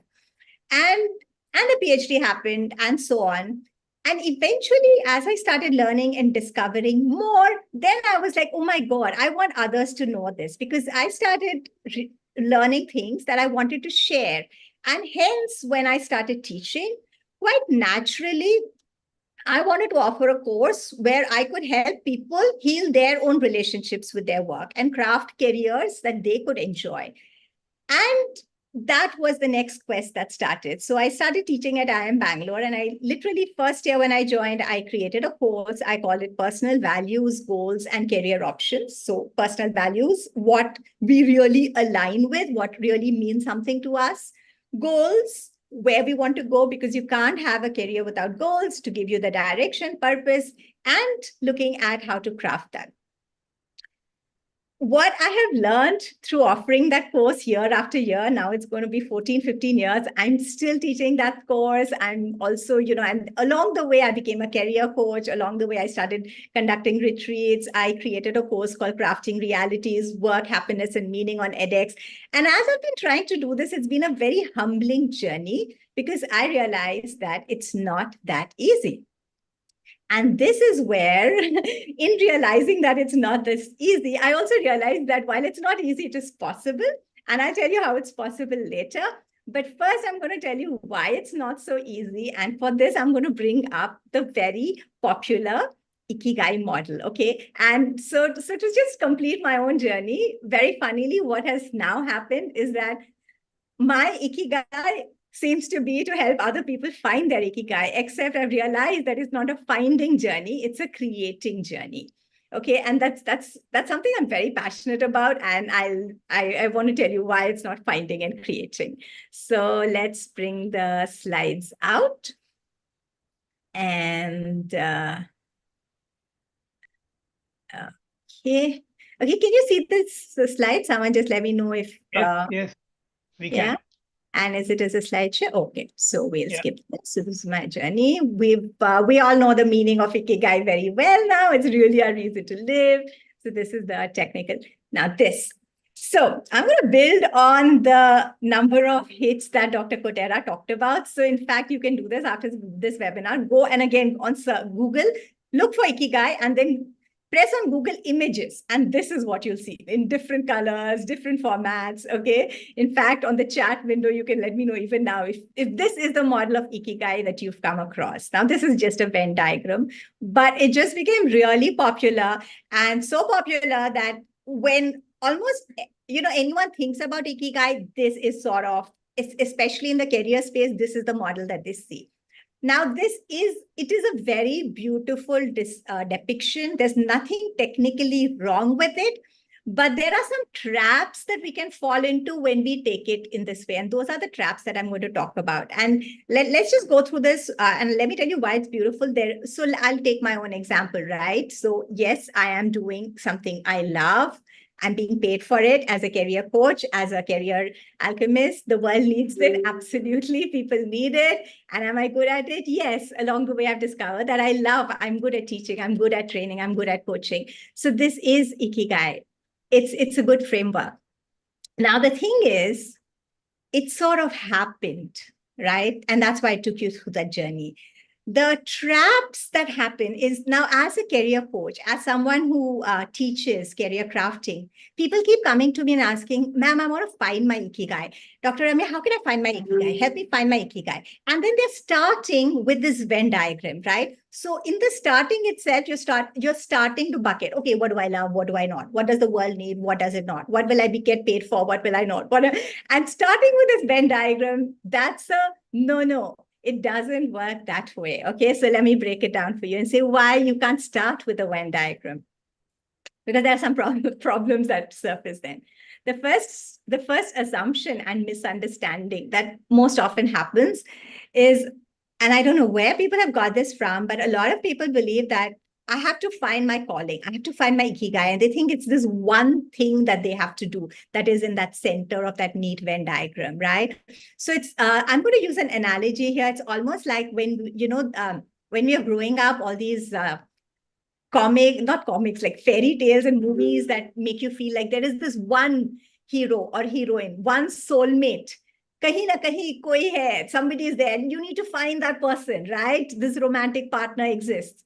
D: And a PhD happened and so on. And eventually, as I started learning and discovering more, then I was like, oh my God, I want others to know this because I started learning things that I wanted to share. And hence, when I started teaching, quite naturally, I wanted to offer a course where I could help people heal their own relationships with their work and craft careers that they could enjoy. And that was the next quest that started. So I started teaching at IIM Bangalore, and I literally first year when I joined, I created a course. I called it Personal Values, Goals, and Career Options. So personal values, what we really align with, what really means something to us. Goals, where we want to go, because you can't have a career without goals to give you the direction, purpose, and looking at how to craft that. What I have learned through offering that course year after year, now it's going to be 14, 15 years, I'm still teaching that course. I'm also, and along the way, I became a career coach. Along the way, I started conducting retreats. I created a course called Crafting Realities, Work, Happiness, and Meaning on edX. And as I've been trying to do this, it's been a very humbling journey, because I realized that it's not that easy. And this is where, in realizing that it's not this easy, I also realized that while it's not easy, it is possible. And I'll tell you how it's possible later. But first, I'm going to tell you why it's not so easy. And for this, I'm going to bring up the very popular Ikigai model. Okay. And so to just complete my own journey, very funnily, what has now happened is that my Ikigai seems to be to help other people find their Ikigai, except I've realized that it's not a finding journey, it's a creating journey. Okay, and that's something I'm very passionate about, and I want to tell you why it's not finding and creating. So let's bring the slides out. And okay, can you see this slide? Someone just let me know if
A: yes, we
D: yeah.
A: can.
D: And is it as a slideshow? Okay, so we'll skip this. So this is my journey. We all know the meaning of Ikigai very well now. It's really our reason to live. So this is the technical. Now this. So I'm going to build on the number of hits that Dr. Kotera talked about. So in fact, you can do this after this webinar. Go and again on Google, look for Ikigai, and then press on Google Images, and this is what you'll see in different colors, different formats, okay? In fact, on the chat window, you can let me know even now if this is the model of Ikigai that you've come across. Now, this is just a Venn diagram, but it just became really popular, and so popular that when almost, anyone thinks about Ikigai, this is sort of, especially in the career space, this is the model that they see. Now, it is a very beautiful depiction. There's nothing technically wrong with it, but there are some traps that we can fall into when we take it in this way. And those are the traps that I'm going to talk about. And let's just go through this and let me tell you why it's beautiful there. So I'll take my own example, right? So yes, I am doing something I love. I'm being paid for it as a career coach, as a career alchemist. The world needs it. Absolutely. People need it. And am I good at it? Yes. Along the way, I've discovered that I'm good at teaching. I'm good at training. I'm good at coaching. So this is Ikigai. It's a good framework. Now, the thing is, it sort of happened, right? And that's why I took you through that journey. The traps that happen is now, as a career coach, as someone who teaches career crafting, people keep coming to me and asking, ma'am, I want to find my Ikigai. Dr. Ramya, how can I find my Ikigai? Help me find my Ikigai. And then they're starting with this Venn diagram, right? So in the starting itself, you're starting to bucket. Okay, what do I love? What do I not? What does the world need? What does it not? What will I get paid for? What will I not? And starting with this Venn diagram, that's a no. It doesn't work that way. Okay, so let me break it down for you and say why you can't start with a Venn diagram. Because there are some problems that surface then. The first assumption and misunderstanding that most often happens is, and I don't know where people have got this from, but a lot of people believe that I have to find my calling. I have to find my Ikigai. And they think it's this one thing that they have to do that is in that center of that neat Venn diagram, right? So I'm going to use an analogy here. It's almost like when we are growing up, all these not comics, like fairy tales and movies that make you feel like there is this one hero or heroine, one soulmate. Kahin na kahin koi hai, somebody is there, and you need to find that person, right? This romantic partner exists.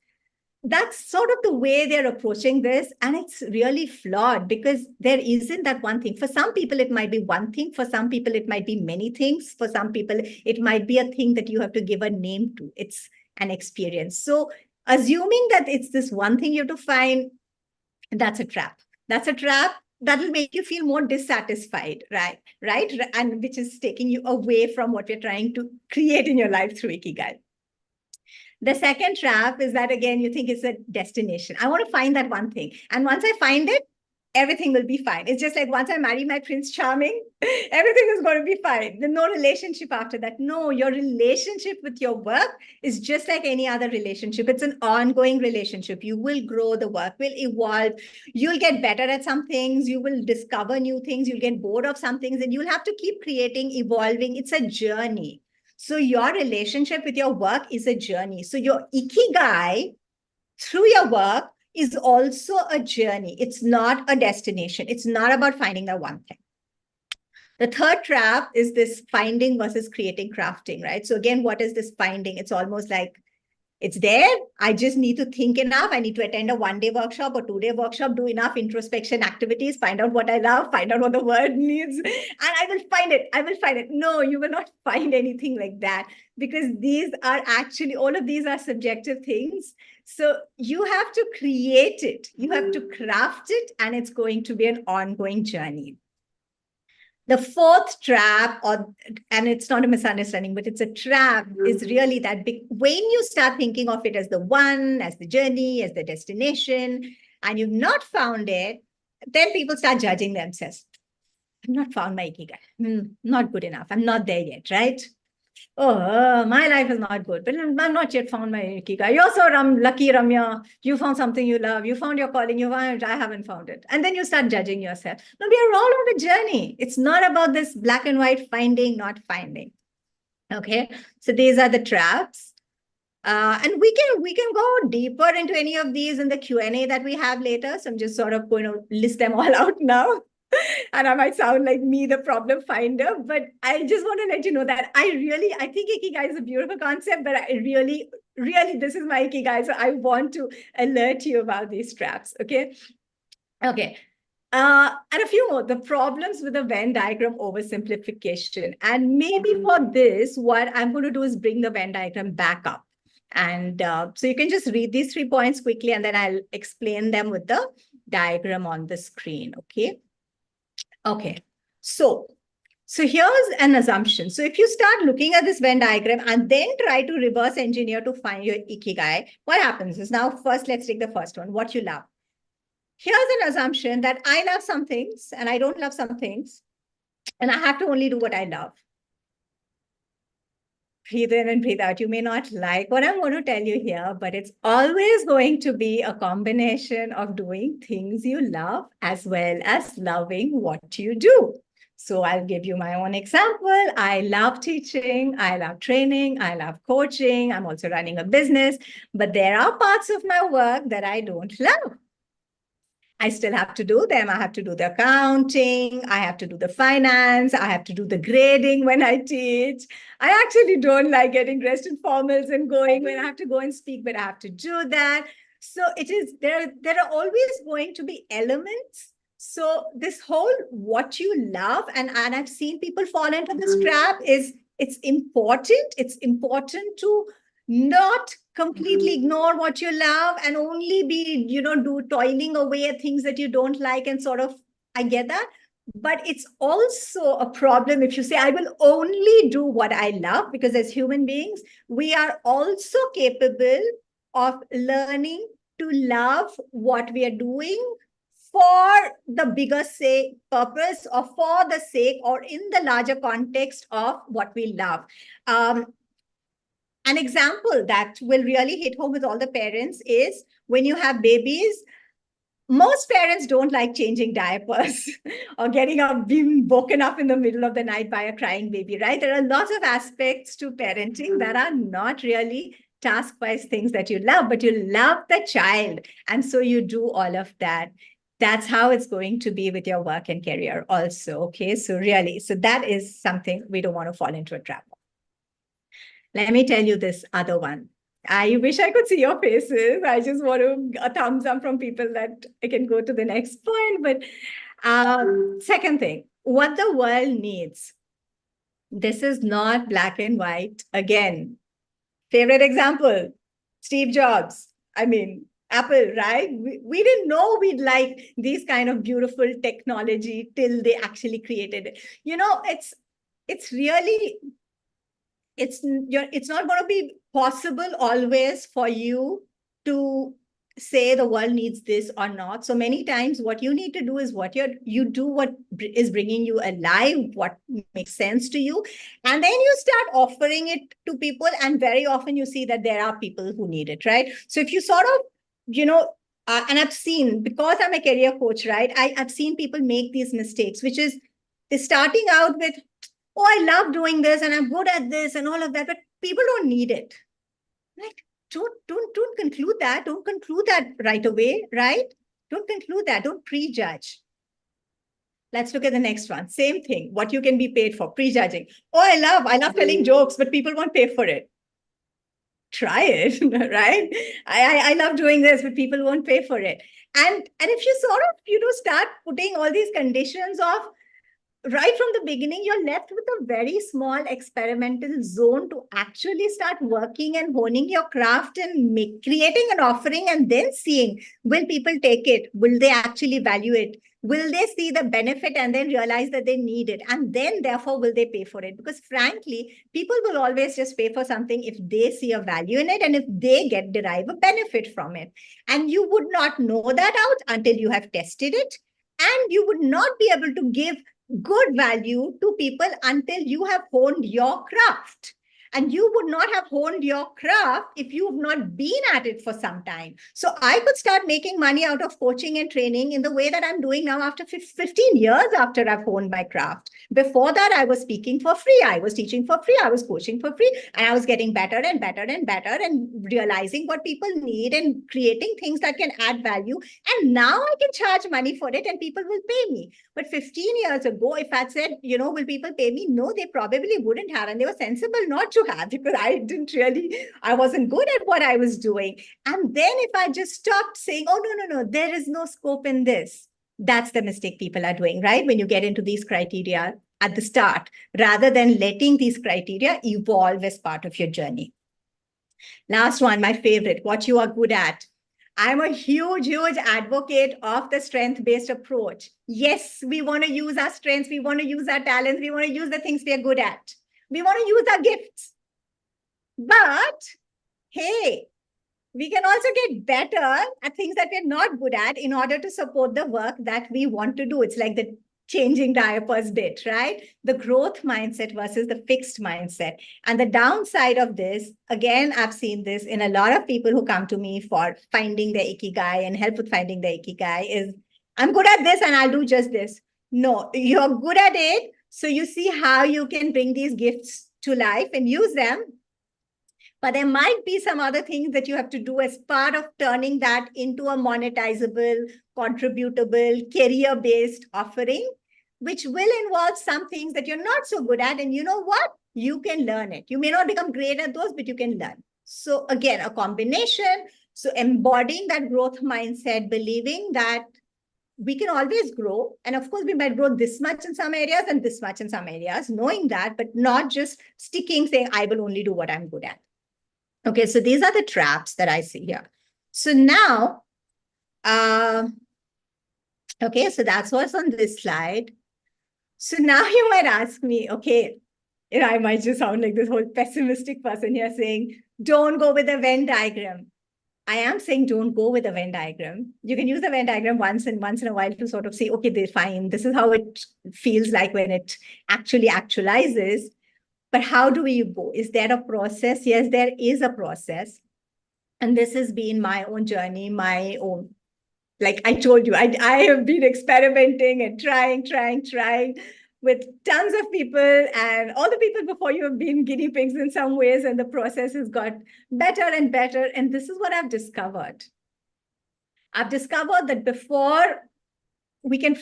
D: That's sort of the way they're approaching this. And it's really flawed because there isn't that one thing. For some people, it might be one thing. For some people, it might be many things. For some people, it might be a thing that you have to give a name to. It's an experience. So assuming that it's this one thing you have to find, that's a trap. That's a trap that will make you feel more dissatisfied, right? And which is taking you away from what you're trying to create in your life through Ikigai. The second trap is that, again, you think it's a destination. I want to find that one thing. And once I find it, everything will be fine. It's just like once I marry my Prince Charming, everything is going to be fine. There's no relationship after that. No, your relationship with your work is just like any other relationship. It's an ongoing relationship. You will grow, the work will evolve. You'll get better at some things. You will discover new things. You'll get bored of some things, and you'll have to keep creating, evolving. It's a journey. So your relationship with your work is a journey. So your Ikigai through your work is also a journey. It's not a destination. It's not about finding the one thing. The third trap is this finding versus creating crafting, right? So again, what is this finding? It's almost like it's there. I just need to think enough. I need to attend a 1-day workshop or 2-day workshop, do enough introspection activities, find out what I love, find out what the world needs, and I will find it. I will find it. No, you will not find anything like that, because these are actually, all of these are subjective things. So you have to create it. You have to craft it, and it's going to be an ongoing journey. The fourth trap, and it's not a misunderstanding, but it's a trap, is really that when you start thinking of it as the one, as the journey, as the destination, and you've not found it, then people start judging themselves. I've not found my Ikigai. Not good enough. I'm not there yet, right? Oh, my life is not good, but I've not yet found my Ikigai. You're so lucky, Ramya. You found something you love. You found your calling. I haven't found it. And then you start judging yourself. No, we are all on the journey. It's not about this black and white finding, not finding. Okay, so these are the traps. And we can go deeper into any of these in the Q&A that we have later. So I'm just sort of going to list them all out now. And I might sound like me, the problem finder, but I just want to let you know that I think Ikigai is a beautiful concept, but I really, this is my Ikigai. So I want to alert you about these traps. Okay. Okay. And a few more, the problems with the Venn diagram oversimplification. And maybe for this, what I'm going to do is bring the Venn diagram back up. And so you can just read these 3 points quickly, and then I'll explain them with the diagram on the screen. Okay. Okay, so here's an assumption. So if you start looking at this Venn diagram and then try to reverse engineer to find your Ikigai, what happens is, now first, let's take the first one, what you love. Here's an assumption that I love some things and I don't love some things, and I have to only do what I love. Breathe in and breathe out. You may not like what I'm going to tell you here, but it's always going to be a combination of doing things you love as well as loving what you do. So I'll give you my own example. I love teaching. I love training. I love coaching. I'm also running a business, but there are parts of my work that I don't love. I still have to do them. I have to do the accounting. I have to do the finance. I have to do the grading when I teach. I actually don't like getting dressed in formals and going when I have to go and speak, but I have to do that. So it is, there are always going to be elements. So this whole what you love, and I've seen people fall into this trap, is it's important. It's important to not completely ignore what you love and only be, do toiling away at things that you don't like, and sort of, I get that. But it's also a problem if you say, I will only do what I love, because as human beings, we are also capable of learning to love what we are doing for the bigger purpose, or for the sake, or in the larger context of what we love. An example that will really hit home with all the parents is when you have babies. Most parents don't like changing diapers or getting up, being woken up in the middle of the night by a crying baby, right? There are lots of aspects to parenting that are not really task-wise things that you love, but you love the child. And so you do all of that. That's how it's going to be with your work and career also, okay? So really, so that is something we don't want to fall into a trap. Let me tell you this other one. I wish I could see your faces. I just want a thumbs up from people that I can go to the next point. But second thing, what the world needs. This is not black and white. Again, favorite example, Steve Jobs. I mean, Apple, right? We didn't know we'd like these kind of beautiful technology till they actually created it. It's really... It's not going to be possible always for you to say the world needs this or not. So many times what you need to do is you do what is bringing you alive, what makes sense to you, and then you start offering it to people, and very often you see that there are people who need it, right? So if you sort of, and I've seen, because I'm a career coach, right, I've seen people make these mistakes, which is starting out with, oh, I love doing this and I'm good at this and all of that, but people don't need it. Like, don't conclude that. Don't conclude that right away, right? Don't conclude that. Don't prejudge. Let's look at the next one. Same thing. What you can be paid for, prejudging. Oh, I love telling jokes, but people won't pay for it. Try it, right? I love doing this, but people won't pay for it. And if you sort of, start putting all these conditions of, right from the beginning, you're left with a very small experimental zone to actually start working and honing your craft and creating an offering, and then seeing, will people take it? Will they actually value it? Will they see the benefit and then realize that they need it? And then, therefore, will they pay for it? Because frankly, people will always just pay for something if they see a value in it and if they derive a benefit from it. And you would not know that out until you have tested it. And you would not be able to give good value to people until you have honed your craft. And you would not have honed your craft if you've not been at it for some time. So I could start making money out of coaching and training in the way that I'm doing now after 15 years after I've honed my craft. Before that, I was speaking for free. I was teaching for free. I was coaching for free. And I was getting better and better and better and realizing what people need and creating things that can add value. And now I can charge money for it and people will pay me. But 15 years ago, if I'd said, will people pay me? No, they probably wouldn't have. And they were sensible not to have, because I wasn't good at what I was doing. And then if I just stopped saying, oh, no, there is no scope in this. That's the mistake people are doing, right? When you get into these criteria at the start, rather than letting these criteria evolve as part of your journey. Last one, my favorite, what you are good at. I'm a huge advocate of the strength-based approach. Yes, we want to use our strengths. We want to use our talents. We want to use the things we are good at. We want to use our gifts. But, hey, we can also get better at things that we're not good at in order to support the work that we want to do. It's like the changing diapers bit, right? The growth mindset versus the fixed mindset. And the downside of this, again, I've seen this in a lot of people who come to me for finding their Ikigai and help with finding their Ikigai, is, I'm good at this and I'll do just this. No, you're good at it. So you see how you can bring these gifts to life and use them. But there might be some other things that you have to do as part of turning that into a monetizable, contributable, career-based offering, which will involve some things that you're not so good at. And you know what? You can learn it. You may not become great at those, but you can learn. So again, a combination. So embodying that growth mindset, believing that we can always grow. And of course, we might grow this much in some areas and this much in some areas, knowing that, but not just sticking, saying, I will only do what I'm good at. Okay, so these are the traps that I see here. So now, okay, so that's what's on this slide. So now you might ask me, okay, I might just sound like this whole pessimistic person here saying, don't go with the Venn diagram. I am saying don't go with a Venn diagram. You can use the Venn diagram once in a while to sort of say, okay, fine, this is how it feels like when it actually actualizes. But how do we go? Is there a process? Yes, there is a process. And this has been my own journey, my own, like I told you, I have been experimenting and trying with tons of people, and all the people before you have been guinea pigs in some ways, and the process has got better and better. And this is what I've discovered. I've discovered that before we can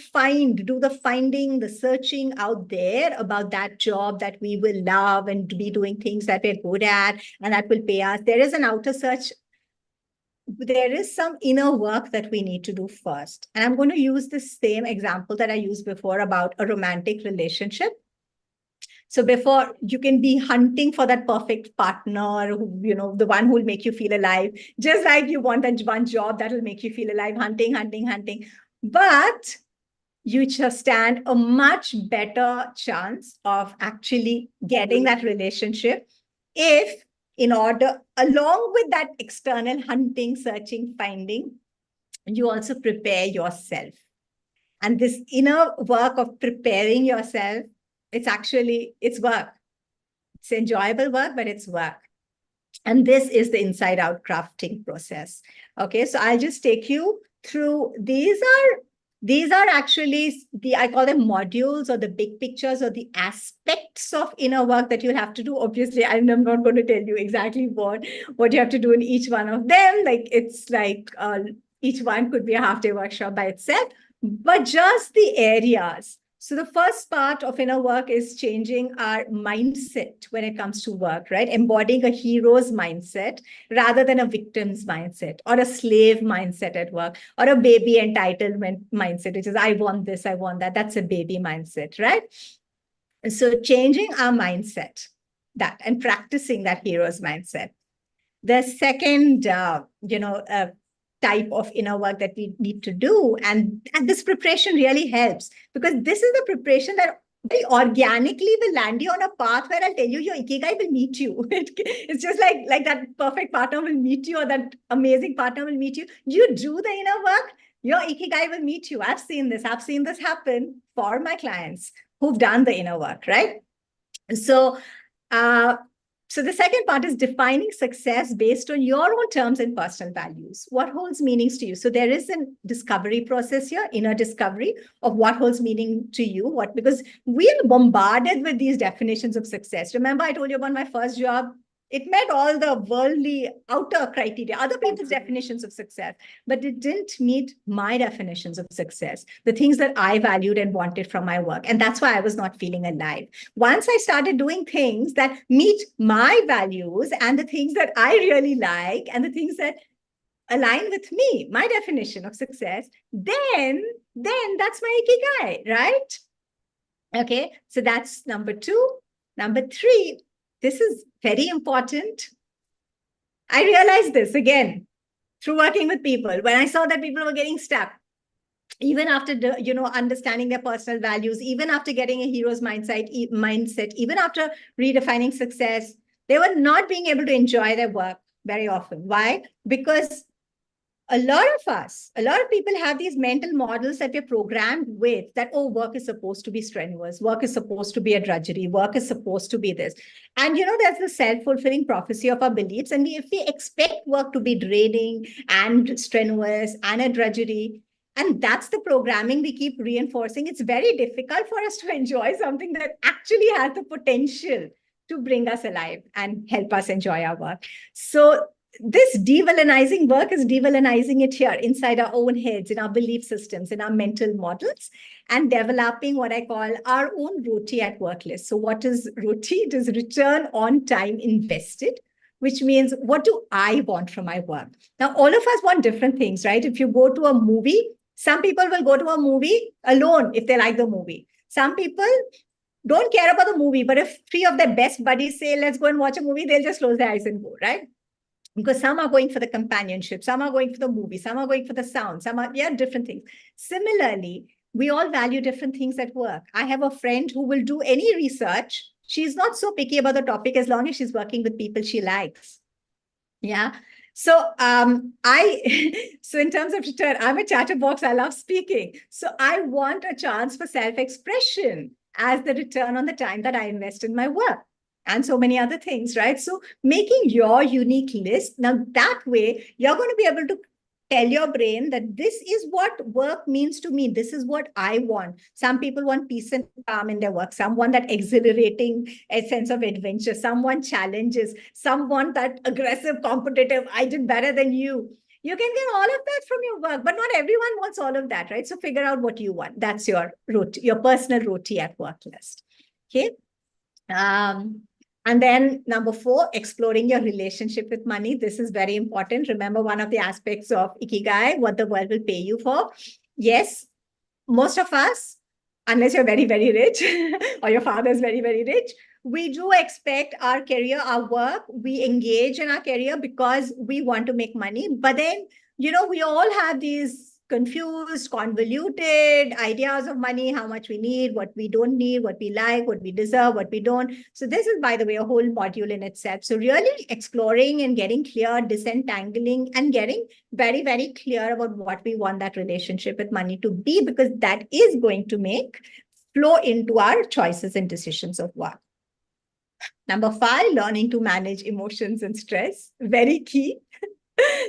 D: do the finding, the searching out there about that job that we will love and to be doing things that we're good at and that will pay us. There is an outer search. There is some inner work that we need to do first. And I'm going to use the same example that I used before about a romantic relationship. So before, you can be hunting for that perfect partner, the one who will make you feel alive, just like you want that one job that will make you feel alive, hunting. But you just stand a much better chance of actually getting that relationship if in order, along with that external hunting, searching, finding, you also prepare yourself. And this inner work of preparing yourself, it's work. It's enjoyable work, but it's work. And this is the inside out crafting process. Okay, so I'll just take you through. These are actually I call them modules, or the big pictures, or the aspects of inner work that you'll have to do. Obviously, I'm not going to tell you exactly what you have to do in each one of them. Like it's like each one could be a half-day workshop by itself, but just the areas. So the first part of inner work is changing our mindset when it comes to work, right? Embodying a hero's mindset rather than a victim's mindset, or a slave mindset at work, or a baby entitlement mindset, which is I want this, I want that. That's a baby mindset, right? So changing our mindset, that, and practicing that hero's mindset. The second, type of inner work that we need to do, and this preparation really helps, because this is the preparation that very organically will land you on a path where I'll tell you your Ikigai will meet you. It's just like that perfect partner will meet you, or that amazing partner will meet you. You do the inner work, your Ikigai will meet you. I've seen this happen for my clients who've done the inner work, right? So, so the second part is defining success based on your own terms and personal values. What holds meanings to you? So there is a discovery process here, inner discovery of what holds meaning to you. Because we are bombarded with these definitions of success. Remember, I told you about my first job. It met all the worldly outer criteria, other people's definitions of success, but it didn't meet my definitions of success, the things that I valued and wanted from my work. And that's why I was not feeling alive. Once I started doing things that meet my values and the things that I really like and the things that align with me, my definition of success, then that's my Ikigai, right? Okay, so that's number 2. Number 3, this is very important. I realized this again through working with people. When I saw that people were getting stuck, even after understanding their personal values, even after getting a hero's mindset, even after redefining success, they were not being able to enjoy their work very often. Why? Because a lot of people have these mental models that we're programmed with, that, oh, work is supposed to be strenuous, work is supposed to be a drudgery, work is supposed to be this. And, there's the self-fulfilling prophecy of our beliefs. And if we expect work to be draining and strenuous and a drudgery, and that's the programming we keep reinforcing, it's very difficult for us to enjoy something that actually has the potential to bring us alive and help us enjoy our work. So this devillainizing work is devillainizing it here inside our own heads, in our belief systems, in our mental models, and developing what I call our own roti at work list. So what is roti? It is return on time invested, which means, what do I want from my work? Now, all of us want different things, right? If you go to a movie, some people will go to a movie alone if they like the movie. Some people don't care about the movie, but if 3 of their best buddies say, let's go and watch a movie, they'll just close their eyes and go, right? Because some are going for the companionship, some are going for the movie, some are going for the sound, different things. Similarly, we all value different things at work. I have a friend who will do any research. She's not so picky about the topic as long as she's working with people she likes. Yeah. So so in terms of return, I'm a chatterbox. I love speaking. So I want a chance for self-expression as the return on the time that I invest in my work, and so many other things, right? So making your unique list, now that way, you're going to be able to tell your brain that this is what work means to me. This is what I want. Some people want peace and calm in their work. Some want that exhilarating a sense of adventure. Some want challenges. Some want that aggressive, competitive, I did better than you. You can get all of that from your work, but not everyone wants all of that, right? So figure out what you want. That's your personal roti at work list. Okay. And then number 4, exploring your relationship with money. This is very important. Remember, one of the aspects of Ikigai, what the world will pay you for. Yes, most of us, unless you're very, very rich or your father is very, very rich, we do expect our career, our work, we engage in our career because we want to make money. But then, we all have these confused, convoluted ideas of money, how much we need, what we don't need, what we like, what we deserve, what we don't. So this is, by the way, a whole module in itself. So really exploring and getting clear, disentangling, and getting very, very clear about what we want that relationship with money to be, because that is going to flow into our choices and decisions of work. Number 5, learning to manage emotions and stress. Very key.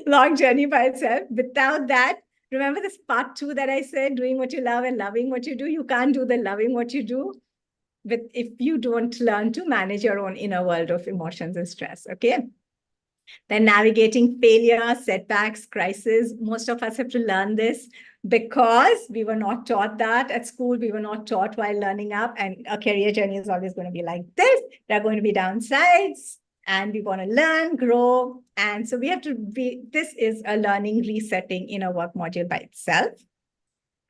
D: Long journey by itself. Without that, remember this part 2 that I said, doing what you love and loving what you do. You can't do the loving what you do if you don't learn to manage your own inner world of emotions and stress. Okay. Then navigating failure, setbacks, crisis. Most of us have to learn this because we were not taught that at school. We were not taught while learning up. And a career journey is always going to be like this. There are going to be downsides, and we want to learn, grow. And so we have to be, this is a learning, resetting inner work module by itself.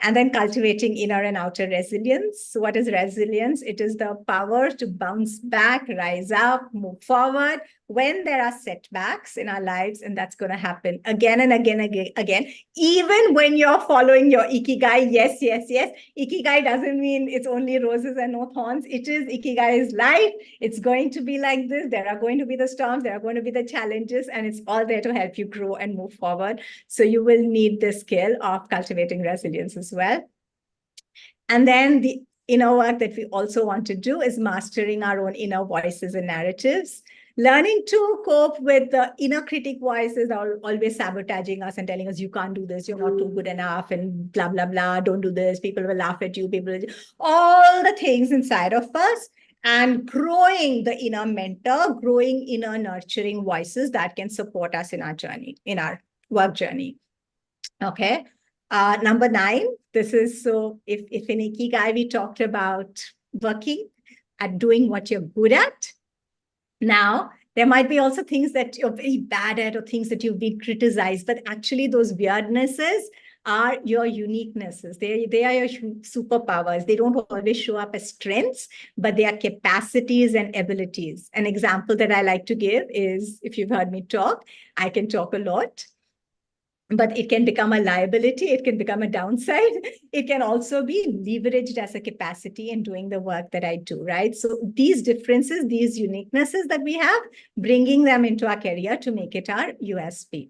D: And then cultivating inner and outer resilience. So what is resilience? It is the power to bounce back, rise up, move forward when there are setbacks in our lives. And that's going to happen again and again, again. Even when you're following your Ikigai, yes, yes, yes. Ikigai doesn't mean it's only roses and no thorns. It is, Ikigai is life. It's going to be like this. There are going to be the storms. There are going to be the challenges. And it's all there to help you grow and move forward. So you will need the skill of cultivating resilience as well. And then the inner work that we also want to do is mastering our own inner voices and narratives, learning to cope with the inner critic voices are always sabotaging us and telling us, you can't do this, you're not too good enough, and blah, blah, blah, don't do this, people will laugh at you, all the things inside of us. And growing the inner mentor, growing inner nurturing voices that can support us in our journey, in our work journey. Okay. Number 9, this is, so if in Ikigai, we talked about working at doing what you're good at. Now, there might be also things that you're very bad at or things that you've been criticized, but actually those weirdnesses are your uniquenesses. They are your superpowers. They don't always show up as strengths, but they are capacities and abilities. An example that I like to give is, if you've heard me talk, I can talk a lot, but it can become a liability. It can become a downside. It can also be leveraged as a capacity in doing the work that I do, right? So these differences, these uniquenesses that we have, bringing them into our career to make it our USP.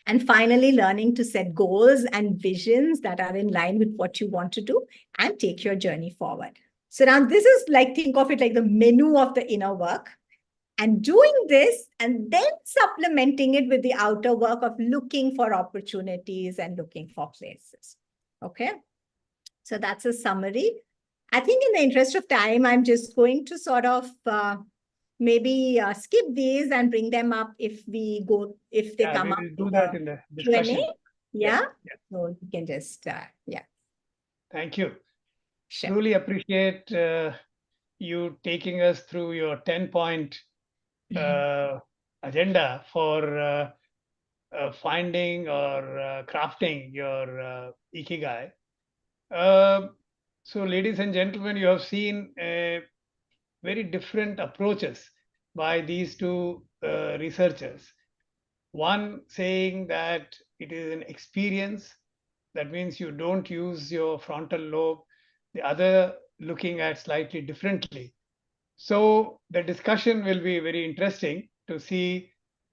D: And finally, learning to set goals and visions that are in line with what you want to do and take your journey forward. So now this is like, think of it like the menu of the inner work. And doing this and then supplementing it with the outer work of looking for opportunities and looking for places. Okay. So that's a summary. I think in the interest of time, I'm just going to sort of maybe skip these and bring them up if they come up.
A: We will do that in the discussion.
D: Q&A. Yeah.
A: Yeah.
D: So you can just, yeah.
A: Thank you.
D: Sure.
A: Truly appreciate you taking us through your 10-point agenda for finding or crafting your Ikigai. So, ladies and gentlemen, you have seen very different approaches by these two researchers. One saying that it is an experience, that means you don't use your frontal lobe. The other looking at slightly differently. So the discussion will be very interesting to see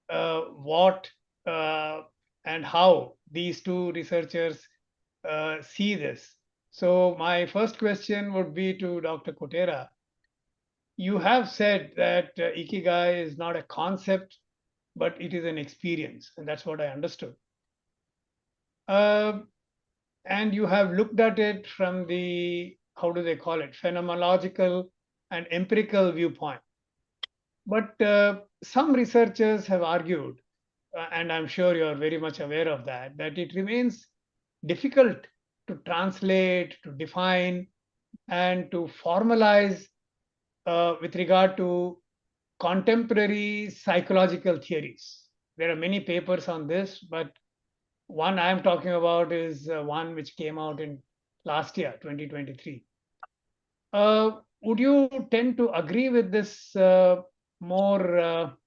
A: what and how these two researchers see this. So my first question would be to Dr. Kotera. You have said that Ikigai is not a concept, but it is an experience, and that's what I understood. And you have looked at it from the, how do they call it, phenomenological and empirical viewpoint. But some researchers have argued, and I'm sure you're very much aware of that, that it remains difficult to translate, to define, and to formalize with regard to contemporary psychological theories. There are many papers on this, but one I'm talking about is one which came out in last year, 2023. Would you tend to agree with this more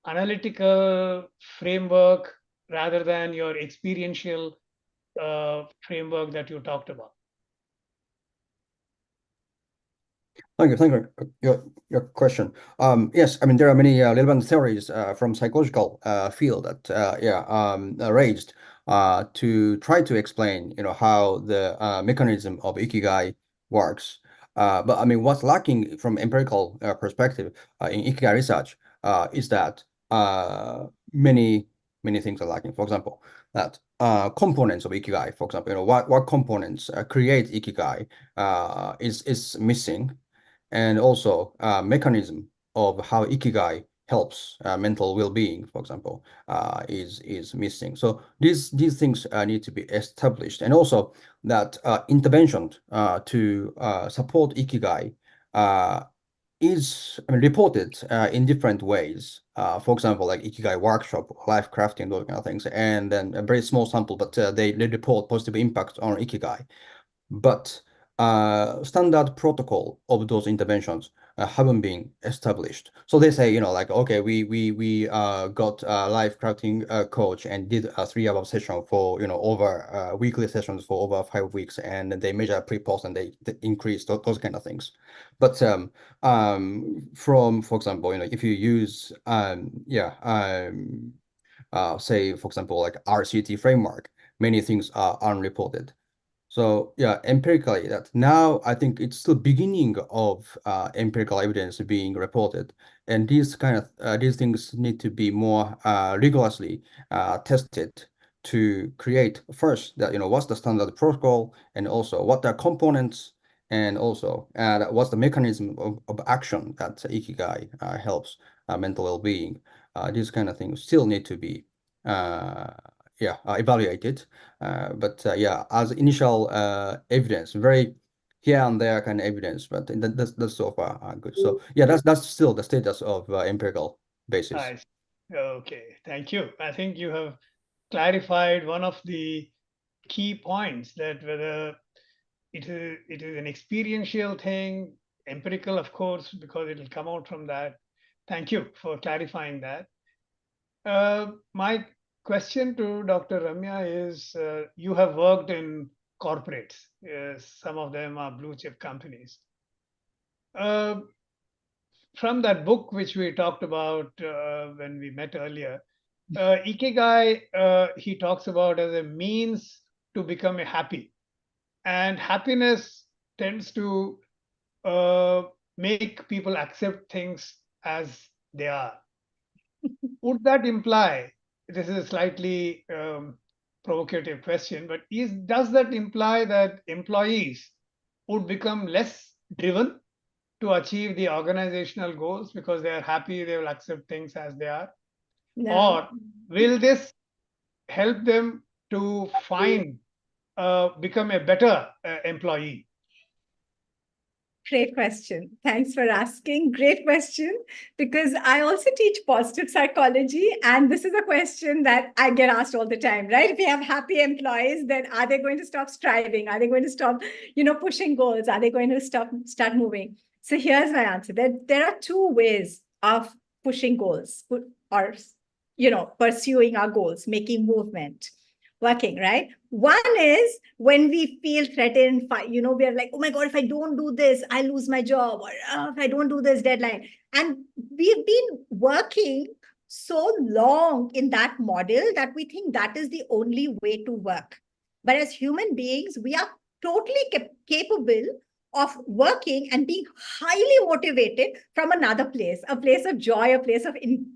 A: analytical framework rather than your experiential framework that you talked about.
B: Thank you. Thank you. Your question. Yes, I mean there are many relevant theories from psychological field that raised to try to explain, how the mechanism of Ikigai works. But I mean, what's lacking from empirical perspective in Ikigai research is that many things are lacking. For example, that components of Ikigai, for example, what components create Ikigai is missing, and also mechanism of how Ikigai helps mental well-being, for example, is missing. So these things need to be established, and also that intervention to support Ikigai is, I mean, reported in different ways. For example, like Ikigai workshop, life crafting, those kind of things, and then a very small sample, but they report positive impact on Ikigai. But standard protocol of those interventions haven't been established. So they say, like, okay, we got a life crafting coach and did a 3-hour session for, over weekly sessions for over 5 weeks, and they measure pre-post and they increase those kind of things. But for example, if you use say, for example, like RCT framework, many things are unreported. So yeah, empirically, that now I think it's the beginning of empirical evidence being reported, and these things need to be more rigorously tested to create first that what's the standard protocol, and also what are components, and also what's the mechanism of action that Ikigai helps mental well-being. These kind of things still need to be evaluated. But yeah, as initial evidence, very here and there kind of evidence, but that's so far good. So yeah, that's still the status of empirical basis.
A: Nice. Okay, thank you. I think you have clarified one of the key points, that whether it is an experiential thing, empirical, of course, because it will come out from that. Thank you for clarifying that. My question to Dr. Ramya is, you have worked in corporates. Some of them are blue chip companies. Uh, from that book which we talked about when we met earlier, Ikigai, he talks about as a means to become a happy. And happiness tends to make people accept things as they are. Would that imply, this is a slightly provocative question, but does that imply that employees would become less driven to achieve the organizational goals because they are happy, they will accept things as they are?
D: No.
A: Or will this help them to become a better employee?
D: Great question. Thanks for asking. Great question. Because I also teach positive psychology. And this is a question that I get asked all the time, right? If we have happy employees, then are they going to stop striving? Are they going to stop, pushing goals? Are they going to start moving? So here's my answer. There are two ways of pushing goals or, pursuing our goals, making movement, working, right? One is when we feel threatened, we're like, oh my God, if I don't do this, I lose my job, or if I don't do this deadline. And we've been working so long in that model that we think that is the only way to work. But as human beings, we are totally capable of working and being highly motivated from another place, a place of joy, a place of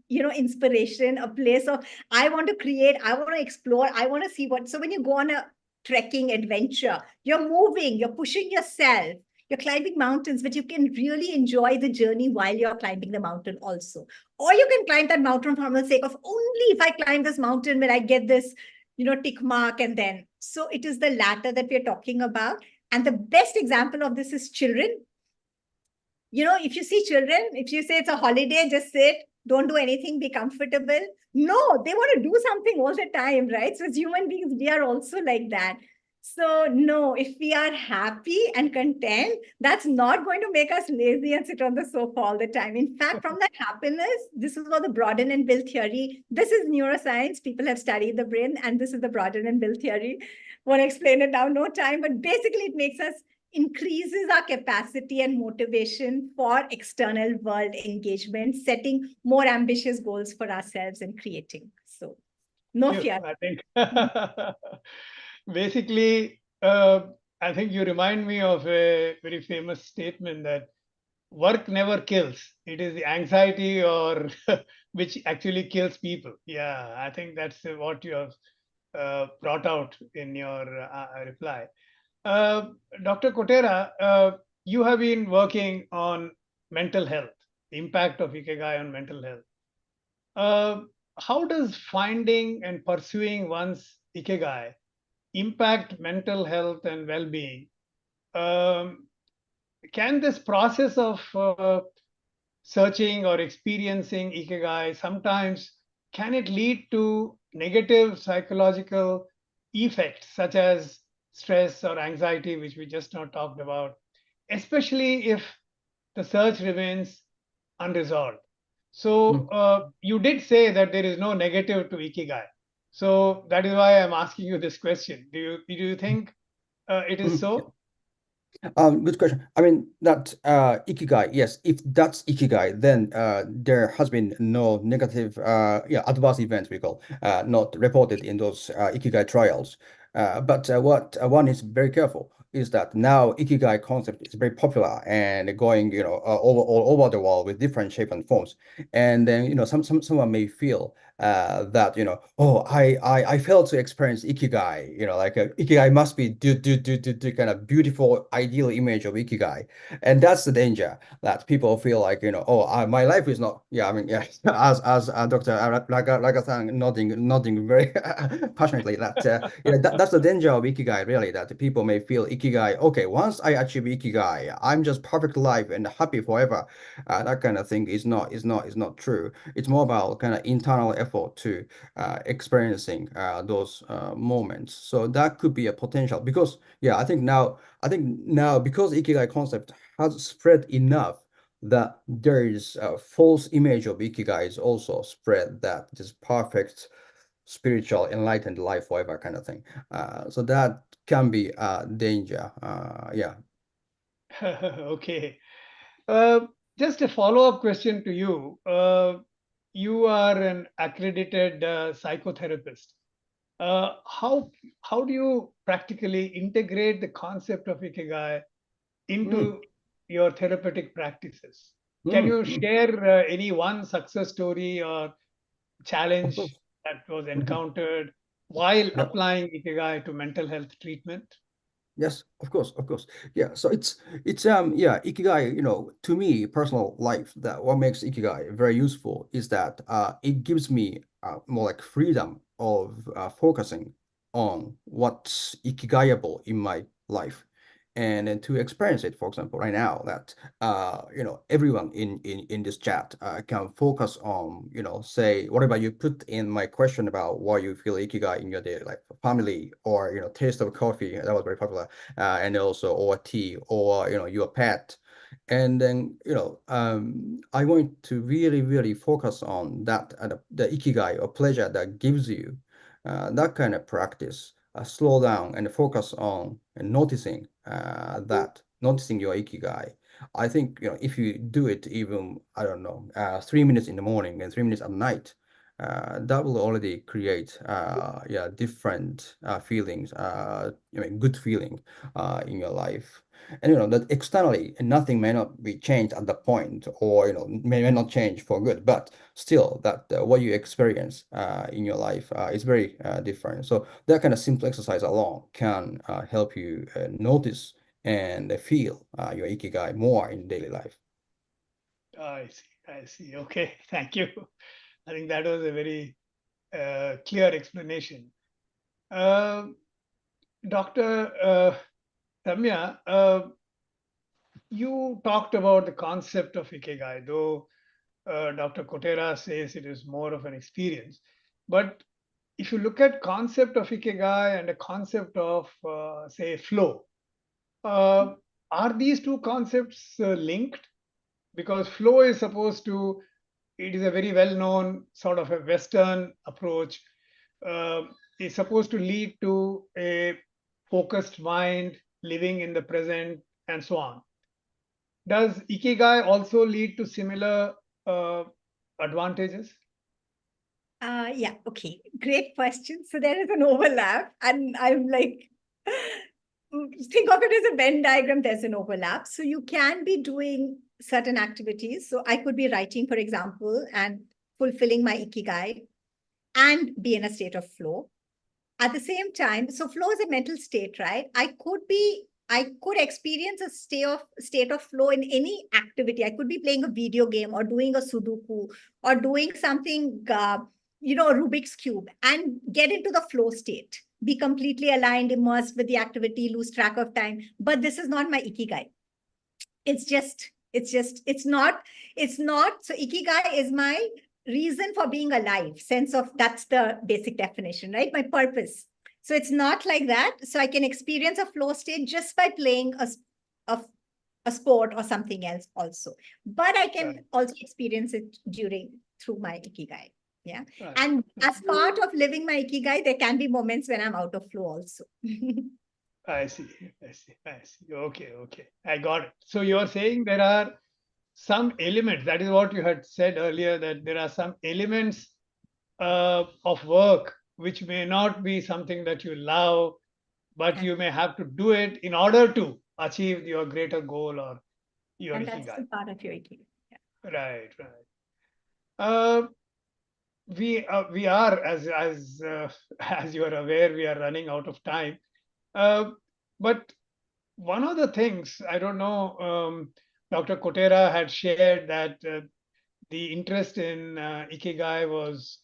D: inspiration, a place of I want to create, I want to explore, I want to see what. So when you go on a trekking adventure, you're moving, you're pushing yourself, you're climbing mountains, but you can really enjoy the journey while you're climbing the mountain also. Or you can climb that mountain for the sake of only if I climb this mountain will I get this, tick mark, and then. So it is the latter that we're talking about. And the best example of this is children. If you see children, if you say it's a holiday, just sit, don't do anything, be comfortable. No, they want to do something all the time, right? So as human beings, we are also like that. So, no, if we are happy and content, that's not going to make us lazy and sit on the sofa all the time. In fact, from that happiness, this is what the broaden and build theory. This is neuroscience. People have studied the brain, and this is the broaden and build theory. Won't explain it now, no time, but basically, it makes us increases our capacity and motivation for external world engagement, setting more ambitious goals for ourselves and creating. So, no
A: Phew,
D: fear.
A: I think basically, I think you remind me of a very famous statement that work never kills. It is the anxiety or which actually kills people. Yeah, I think that's what you have brought out in your reply. Uh, Dr. Kotera, you have been working on mental health, the impact of Ikigai on mental health. Uh, how does finding and pursuing one's Ikigai impact mental health and well-being? Um, can this process of searching or experiencing Ikigai sometimes can it lead to negative psychological effects such as stress or anxiety, which we just now talked about, especially if the search remains unresolved? So you did say that there is no negative to Ikigai. So that is why I'm asking you this question. Do you think it is
B: Mm.
A: so?
B: Good question. I mean that ikigai, yes, if that's ikigai, then there has been no negative adverse events we call not reported in those ikigai trials. But what one is very careful is that now ikigai concept is very popular and going all over the world with different shape and forms. And then someone may feel that oh I failed to experience ikigai, like ikigai must be do kind of beautiful ideal image of ikigai. And that's the danger, that people feel like oh my life is not, yeah, I mean, yeah, as Dr. Raga-san nodding very passionately, that that's the danger of ikigai, really, that people may feel ikigai, okay, once I achieve ikigai, I'm just perfect life and happy forever. That kind of thing is not true. It's more about kind of internal effort to experiencing those moments. So that could be a potential, because yeah, I think now because Ikigai concept has spread enough, that there is a false image of Ikigai is also spread, that this perfect spiritual enlightened life forever kind of thing. So that can be a danger. Yeah.
A: Okay. Uh, just a follow-up question to you. You are an accredited psychotherapist. How do you practically integrate the concept of Ikigai
B: Mm,
A: into your therapeutic practices? Can
B: mm,
A: you
B: mm.
A: share any one success story or
B: Of
A: challenge
B: course.
A: that was
B: Mhm.
A: encountered while
B: Yeah.
A: applying Ikigai to mental health treatment?
B: Yes, of course, of course. Yeah, so it's yeah, Ikigai, to me, personal life, that what makes Ikigai very useful is that it gives me more like freedom of focusing on what's Ikigaiable in my life. And then to experience it, for example, right now, that everyone in this chat can focus on, say whatever you put in my question about why you feel Ikigai in your daily life, family, or taste of coffee, that was very popular, and also or tea, or your pet. And then I want to really really focus on that, the ikigai or pleasure that gives you that kind of practice. Slow down and focus on and noticing your ikigai. I think if you do it, even I don't know, 3 minutes in the morning and 3 minutes at night, that will already create different feelings, I mean good feeling in your life. And that externally nothing may not be changed at the point, or may not change for good, but still that what you experience in your life is very different. So that kind of simple exercise alone can help you notice and feel your ikigai more in daily life.
A: I see. I see. Okay. Thank you. I think that was a very clear explanation. Uh, Dr. Ramya, you talked about the concept of Ikigai, though Dr. Kotera says it is more of an experience. But if you look at concept of Ikigai and a concept of, say, flow, uh, are these two concepts linked? Because flow is supposed to, it is a very well-known sort of a Western approach. Uh, it's supposed to lead to a focused mind, living in the present, and so on. Does Ikigai also lead to similar uh, advantages?
D: Yeah, okay. Great question. So there is an overlap, and I'm like, think of it as a Venn diagram, there's an overlap. So you can be doing certain activities. So I could be writing, for example, and fulfilling my Ikigai and be in a state of flow. At the same time, so flow is a mental state, right? I could experience a state of flow in any activity. I could be playing a video game or doing a Sudoku or doing something, a Rubik's Cube, and get into the flow state, be completely aligned, immersed with the activity, lose track of time. But this is not my Ikigai. It's not. So Ikigai is my reason for being alive, sense of, that's the basic definition, right? My purpose. So it's not like that. So I can experience a flow state just by playing a, a sport or something else also. But I can
A: Right.
D: also experience it through my Ikigai. Yeah.
A: Right.
D: And as part of living my Ikigai, there can be moments when I'm out of flow also.
A: I see. I see. I see. Okay. Okay. I got it. So you're saying there are some elements. That is what you had said earlier, that there are some elements of work which may not be something that you love, but you may have to do it in order to achieve your greater goal or your
D: And that's
A: Ikigai.
D: the part of your Ikigai. Yeah.
A: Right. Right. Uh, we are, as as you are aware, we are running out of time. But one of the things, I don't know, Dr. Kotera had shared that the interest in Ikigai was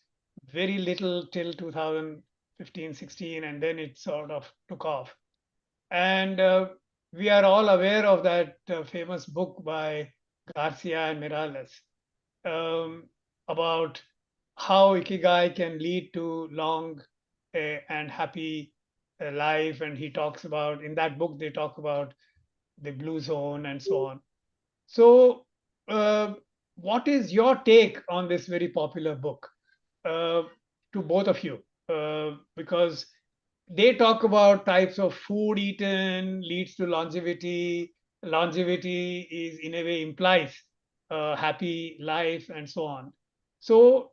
A: very little till 2015, 16, and then it sort of took off. And we are all aware of that famous book by Garcia and Miralles, um, about how Ikigai can lead to long and happy life. And he talks about, in that book, they talk about the blue zone and so on. So, what is your take on this very popular book, to both of you? Because they talk about types of food eaten leads to longevity. Longevity is, in a way, implies happy life and so on. So,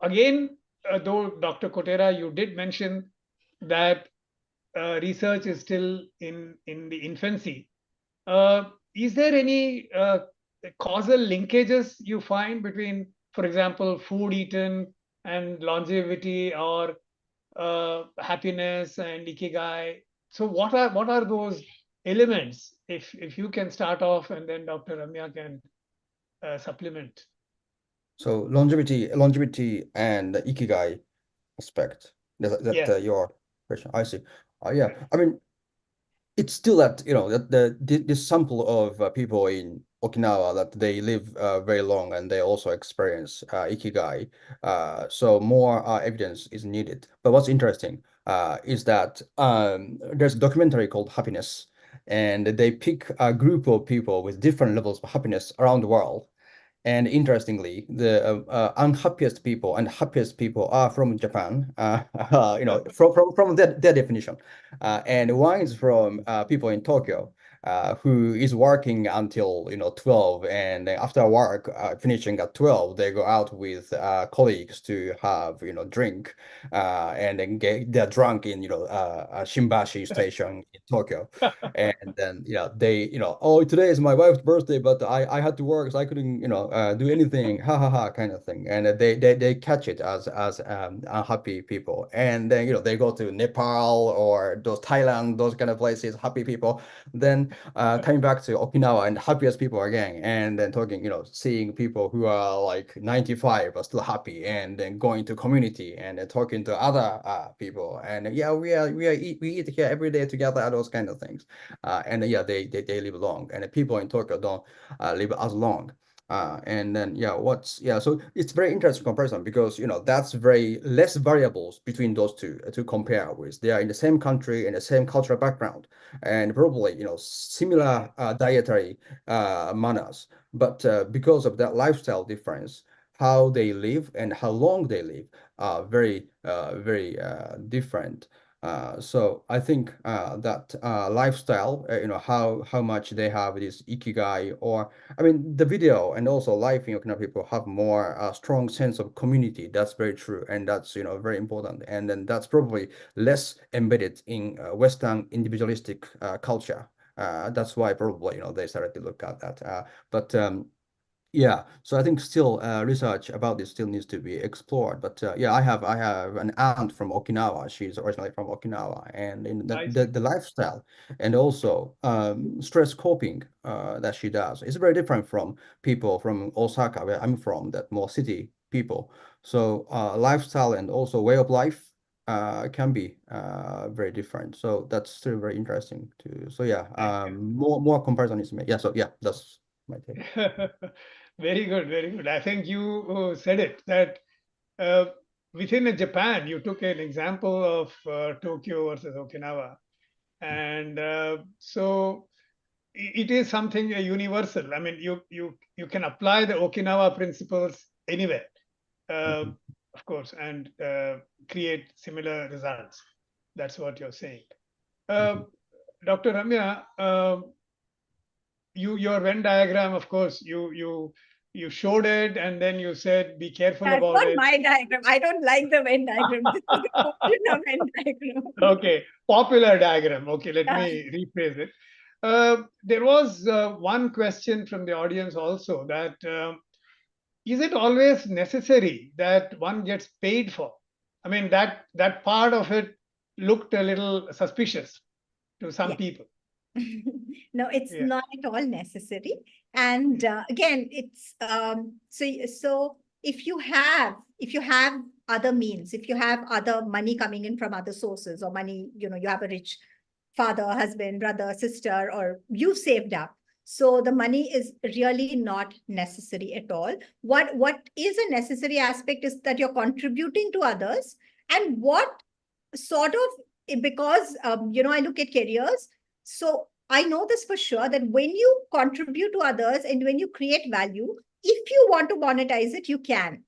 A: again, though Dr. Kotera, you did mention that research is still in the infancy. Is there any causal linkages you find between, for example, food eaten and longevity, or happiness and ikigai? So what are those elements? If you can start off, and then Dr. Ramya can supplement.
B: So longevity and the Ikigai aspect.
A: Yes.
B: Your question. I see. Yeah.
A: Right.
B: I mean, it's still that, that this sample of people in Okinawa, that they live very long and they also experience Ikigai. So more evidence is needed. But what's interesting is that there's a documentary called Happiness, and they pick a group of people with different levels of happiness around the world. And interestingly, the unhappiest people and happiest people are from Japan, from their definition. And one is from people in Tokyo, who is working until 12, and then after work, finishing at 12, they go out with colleagues to have drink, and then they're drunk in Shimbashi station in Tokyo. And then oh, today is my wife's birthday, but I had to work, so I couldn't do anything, ha ha ha, kind of thing. And they catch it as unhappy people. And then they go to Nepal or those Thailand, those kind of places, happy people. Then coming back to Okinawa and happiest people again, and then talking, seeing people who are like 95 but still happy, and then going to community and then talking to other people, and yeah, we eat here every day together, those kind of things. And yeah, they live long, and the people in Tokyo don't live as long. And then so it's very interesting comparison because that's very less variables between those two to compare with. They are in the same country and the same cultural background, and probably similar dietary manners, but because of that lifestyle difference, how they live and how long they live are very different. So I think that lifestyle, how much they have this ikigai, or I mean, the video and also life in Okinawa people have more strong sense of community. That's very true, and that's very important. And then that's probably less embedded in Western individualistic culture. That's why probably they started to look at that. But yeah, so I think still research about this still needs to be explored. But yeah, I have an aunt from Okinawa. She's originally from Okinawa, and in
A: I see.
B: the lifestyle and also stress coping that she does is very different from people from Osaka, where I'm from, that more city people. So lifestyle and also way of life can be very different. So that's still very interesting too. So yeah,
A: Thank you.
B: more comparison is made. Yeah, so yeah, that's my take.
A: Very good, very good. I think you said it that uh, within Japan, you took an example of Tokyo versus Okinawa. And so it is something universal. I mean, you can apply the Okinawa principles anywhere, uh,
B: Mhm.
A: of course, and create similar results. That's what you're saying. Uh,
B: Mhm.
A: Dr. Ramya, your Venn diagram, of course, you showed it, and then you said be careful
D: That's
A: about
D: not
A: it.
D: my diagram. I don't like the Venn diagram. This is the original Venn diagram.
A: Okay, popular diagram. Okay, let
D: Yeah.
A: me rephrase it. There was one question from the audience also that is it always necessary that one gets paid for? I mean, that part of it looked a little suspicious to some
D: Yeah.
A: people.
D: No, it's
A: Yeah,
D: not at all necessary. And again, it's so if you have other means, if you have other money coming in from other sources, or money, you have a rich father, husband, brother, sister, or you've saved up. So the money is really not necessary at all. What is a necessary aspect is that you're contributing to others, and what sort of, because I look at careers. So I know this for sure, that when you contribute to others and when you create value, if you want to monetize it, you can.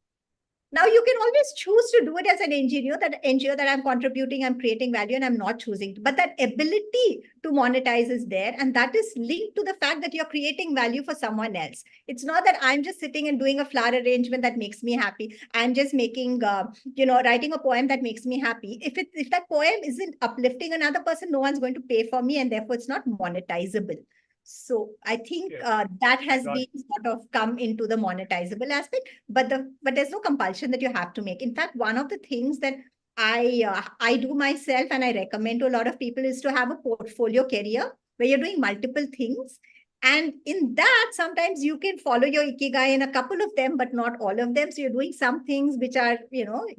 D: Now you can always choose to do it as an NGO that I'm contributing, I'm creating value, and I'm not choosing. But that ability to monetize is there, and that is linked to the fact that you're creating value for someone else. It's not that I'm just sitting and doing a flower arrangement that makes me happy. I'm just making, writing a poem that makes me happy. If that poem isn't uplifting another person, no one's going to pay for me, and therefore it's not monetizable. So I think
A: yes,
D: that
A: I
D: has
A: got
D: been sort of come into the monetizable aspect, but there's no compulsion that you have to make. In fact, one of the things that I do myself and I recommend to a lot of people is to have a portfolio career where you're doing multiple things. And in that, sometimes you can follow your ikigai in a couple of them, but not all of them. So you're doing some things which are,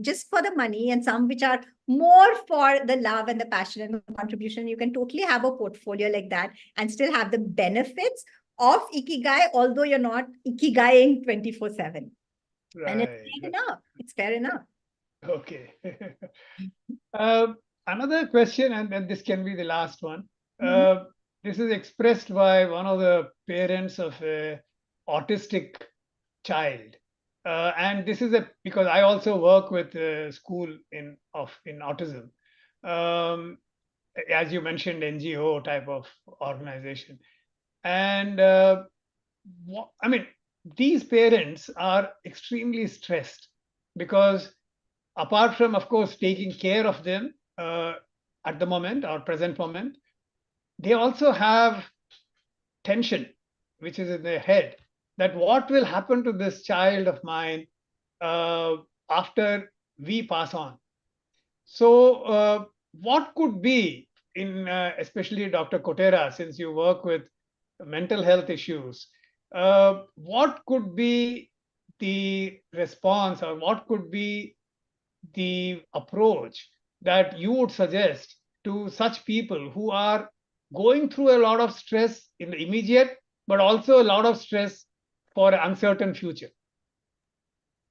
D: just for the money, and some which are more for the love and the passion and the contribution. You can totally have a portfolio like that and still have the benefits of ikigai, although you're not ikigaiing 24/7. And it's
A: right.
D: fair enough. It's fair enough.
A: Okay. Uh, Another question, and then this can be the last one.
D: Mhm.
A: This is expressed by one of the parents of a autistic child, and this is because I also work with a school in autism, um, as you mentioned, NGO type of organization, and I mean, these parents are extremely stressed because apart from, of course, taking care of them at the moment or present moment, they also have tension, which is in their head, that what will happen to this child of mine uh, after we pass on. So, what could be in, especially Dr. Kotera, since you work with mental health issues, what could be the response, or what could be the approach that you would suggest to such people who are going through a lot of stress in the immediate, but also a lot of stress for an uncertain future?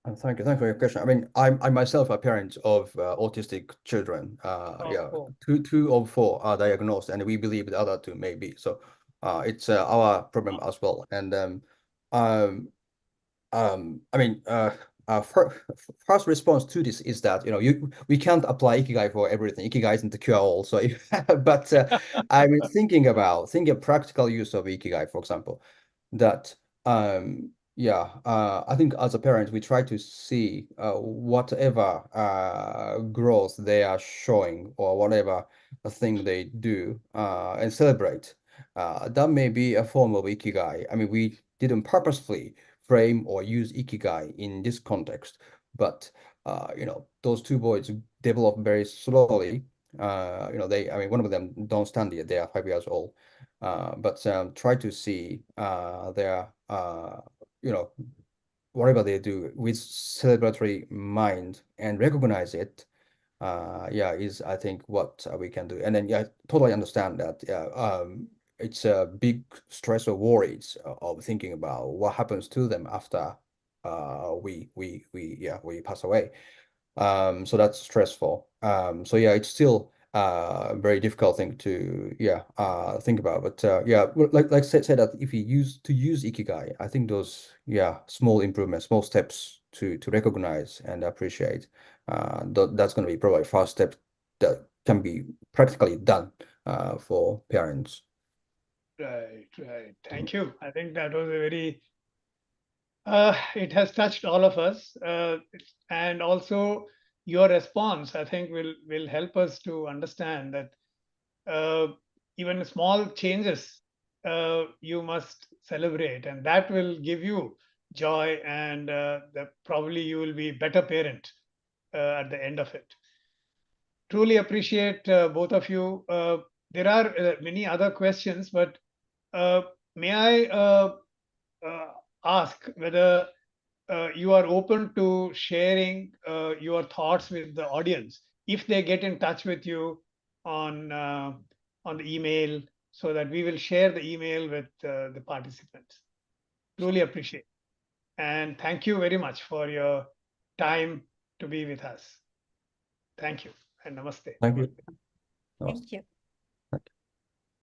B: And thank you for your question. I mean, I myself a parent of autistic children. Yeah,
A: Oh.
B: two of four are diagnosed, and we believe the other two may be. So, it's our problem as well. And I mean, first response to this is that we can't apply Ikigai for everything. Ikigai isn't the cure all. So, but I mean, thinking of practical use of Ikigai, for example, that yeah, I think as a parent, we try to see whatever growth they are showing or whatever thing they do and celebrate. That may be a form of Ikigai. I mean, we didn't purposefully frame or use Ikigai in this context, but those two boys develop very slowly. I mean, one of them don't stand yet; they are 5 years old. But try to see their whatever they do with celebratory mind and recognize it. Yeah, is I think what we can do. And then yeah, I totally understand that. It's a big stress or worries of thinking about what happens to them after we pass away. So that's stressful. So yeah, it's still a very difficult thing to think about. But yeah, like say that if you use Ikigai, I think those small improvements, small steps to recognize and appreciate, that's going to be probably first step that can be practically done for parents.
A: Right. Thank you. I think that was a very it has touched all of us, and also your response, I think, will help us to understand that even small changes you must celebrate, and that will give you joy, and that probably you will be better parent at the end of it. Truly appreciate both of you. There are many other questions, but may I uh, ask whether you are open to sharing your thoughts with the audience if they get in touch with you on the email, so that we will share the email with the participants. Truly appreciate, and thank you very much for your time to be with us. Thank you and namaste.
B: Thank you.
D: Thank you.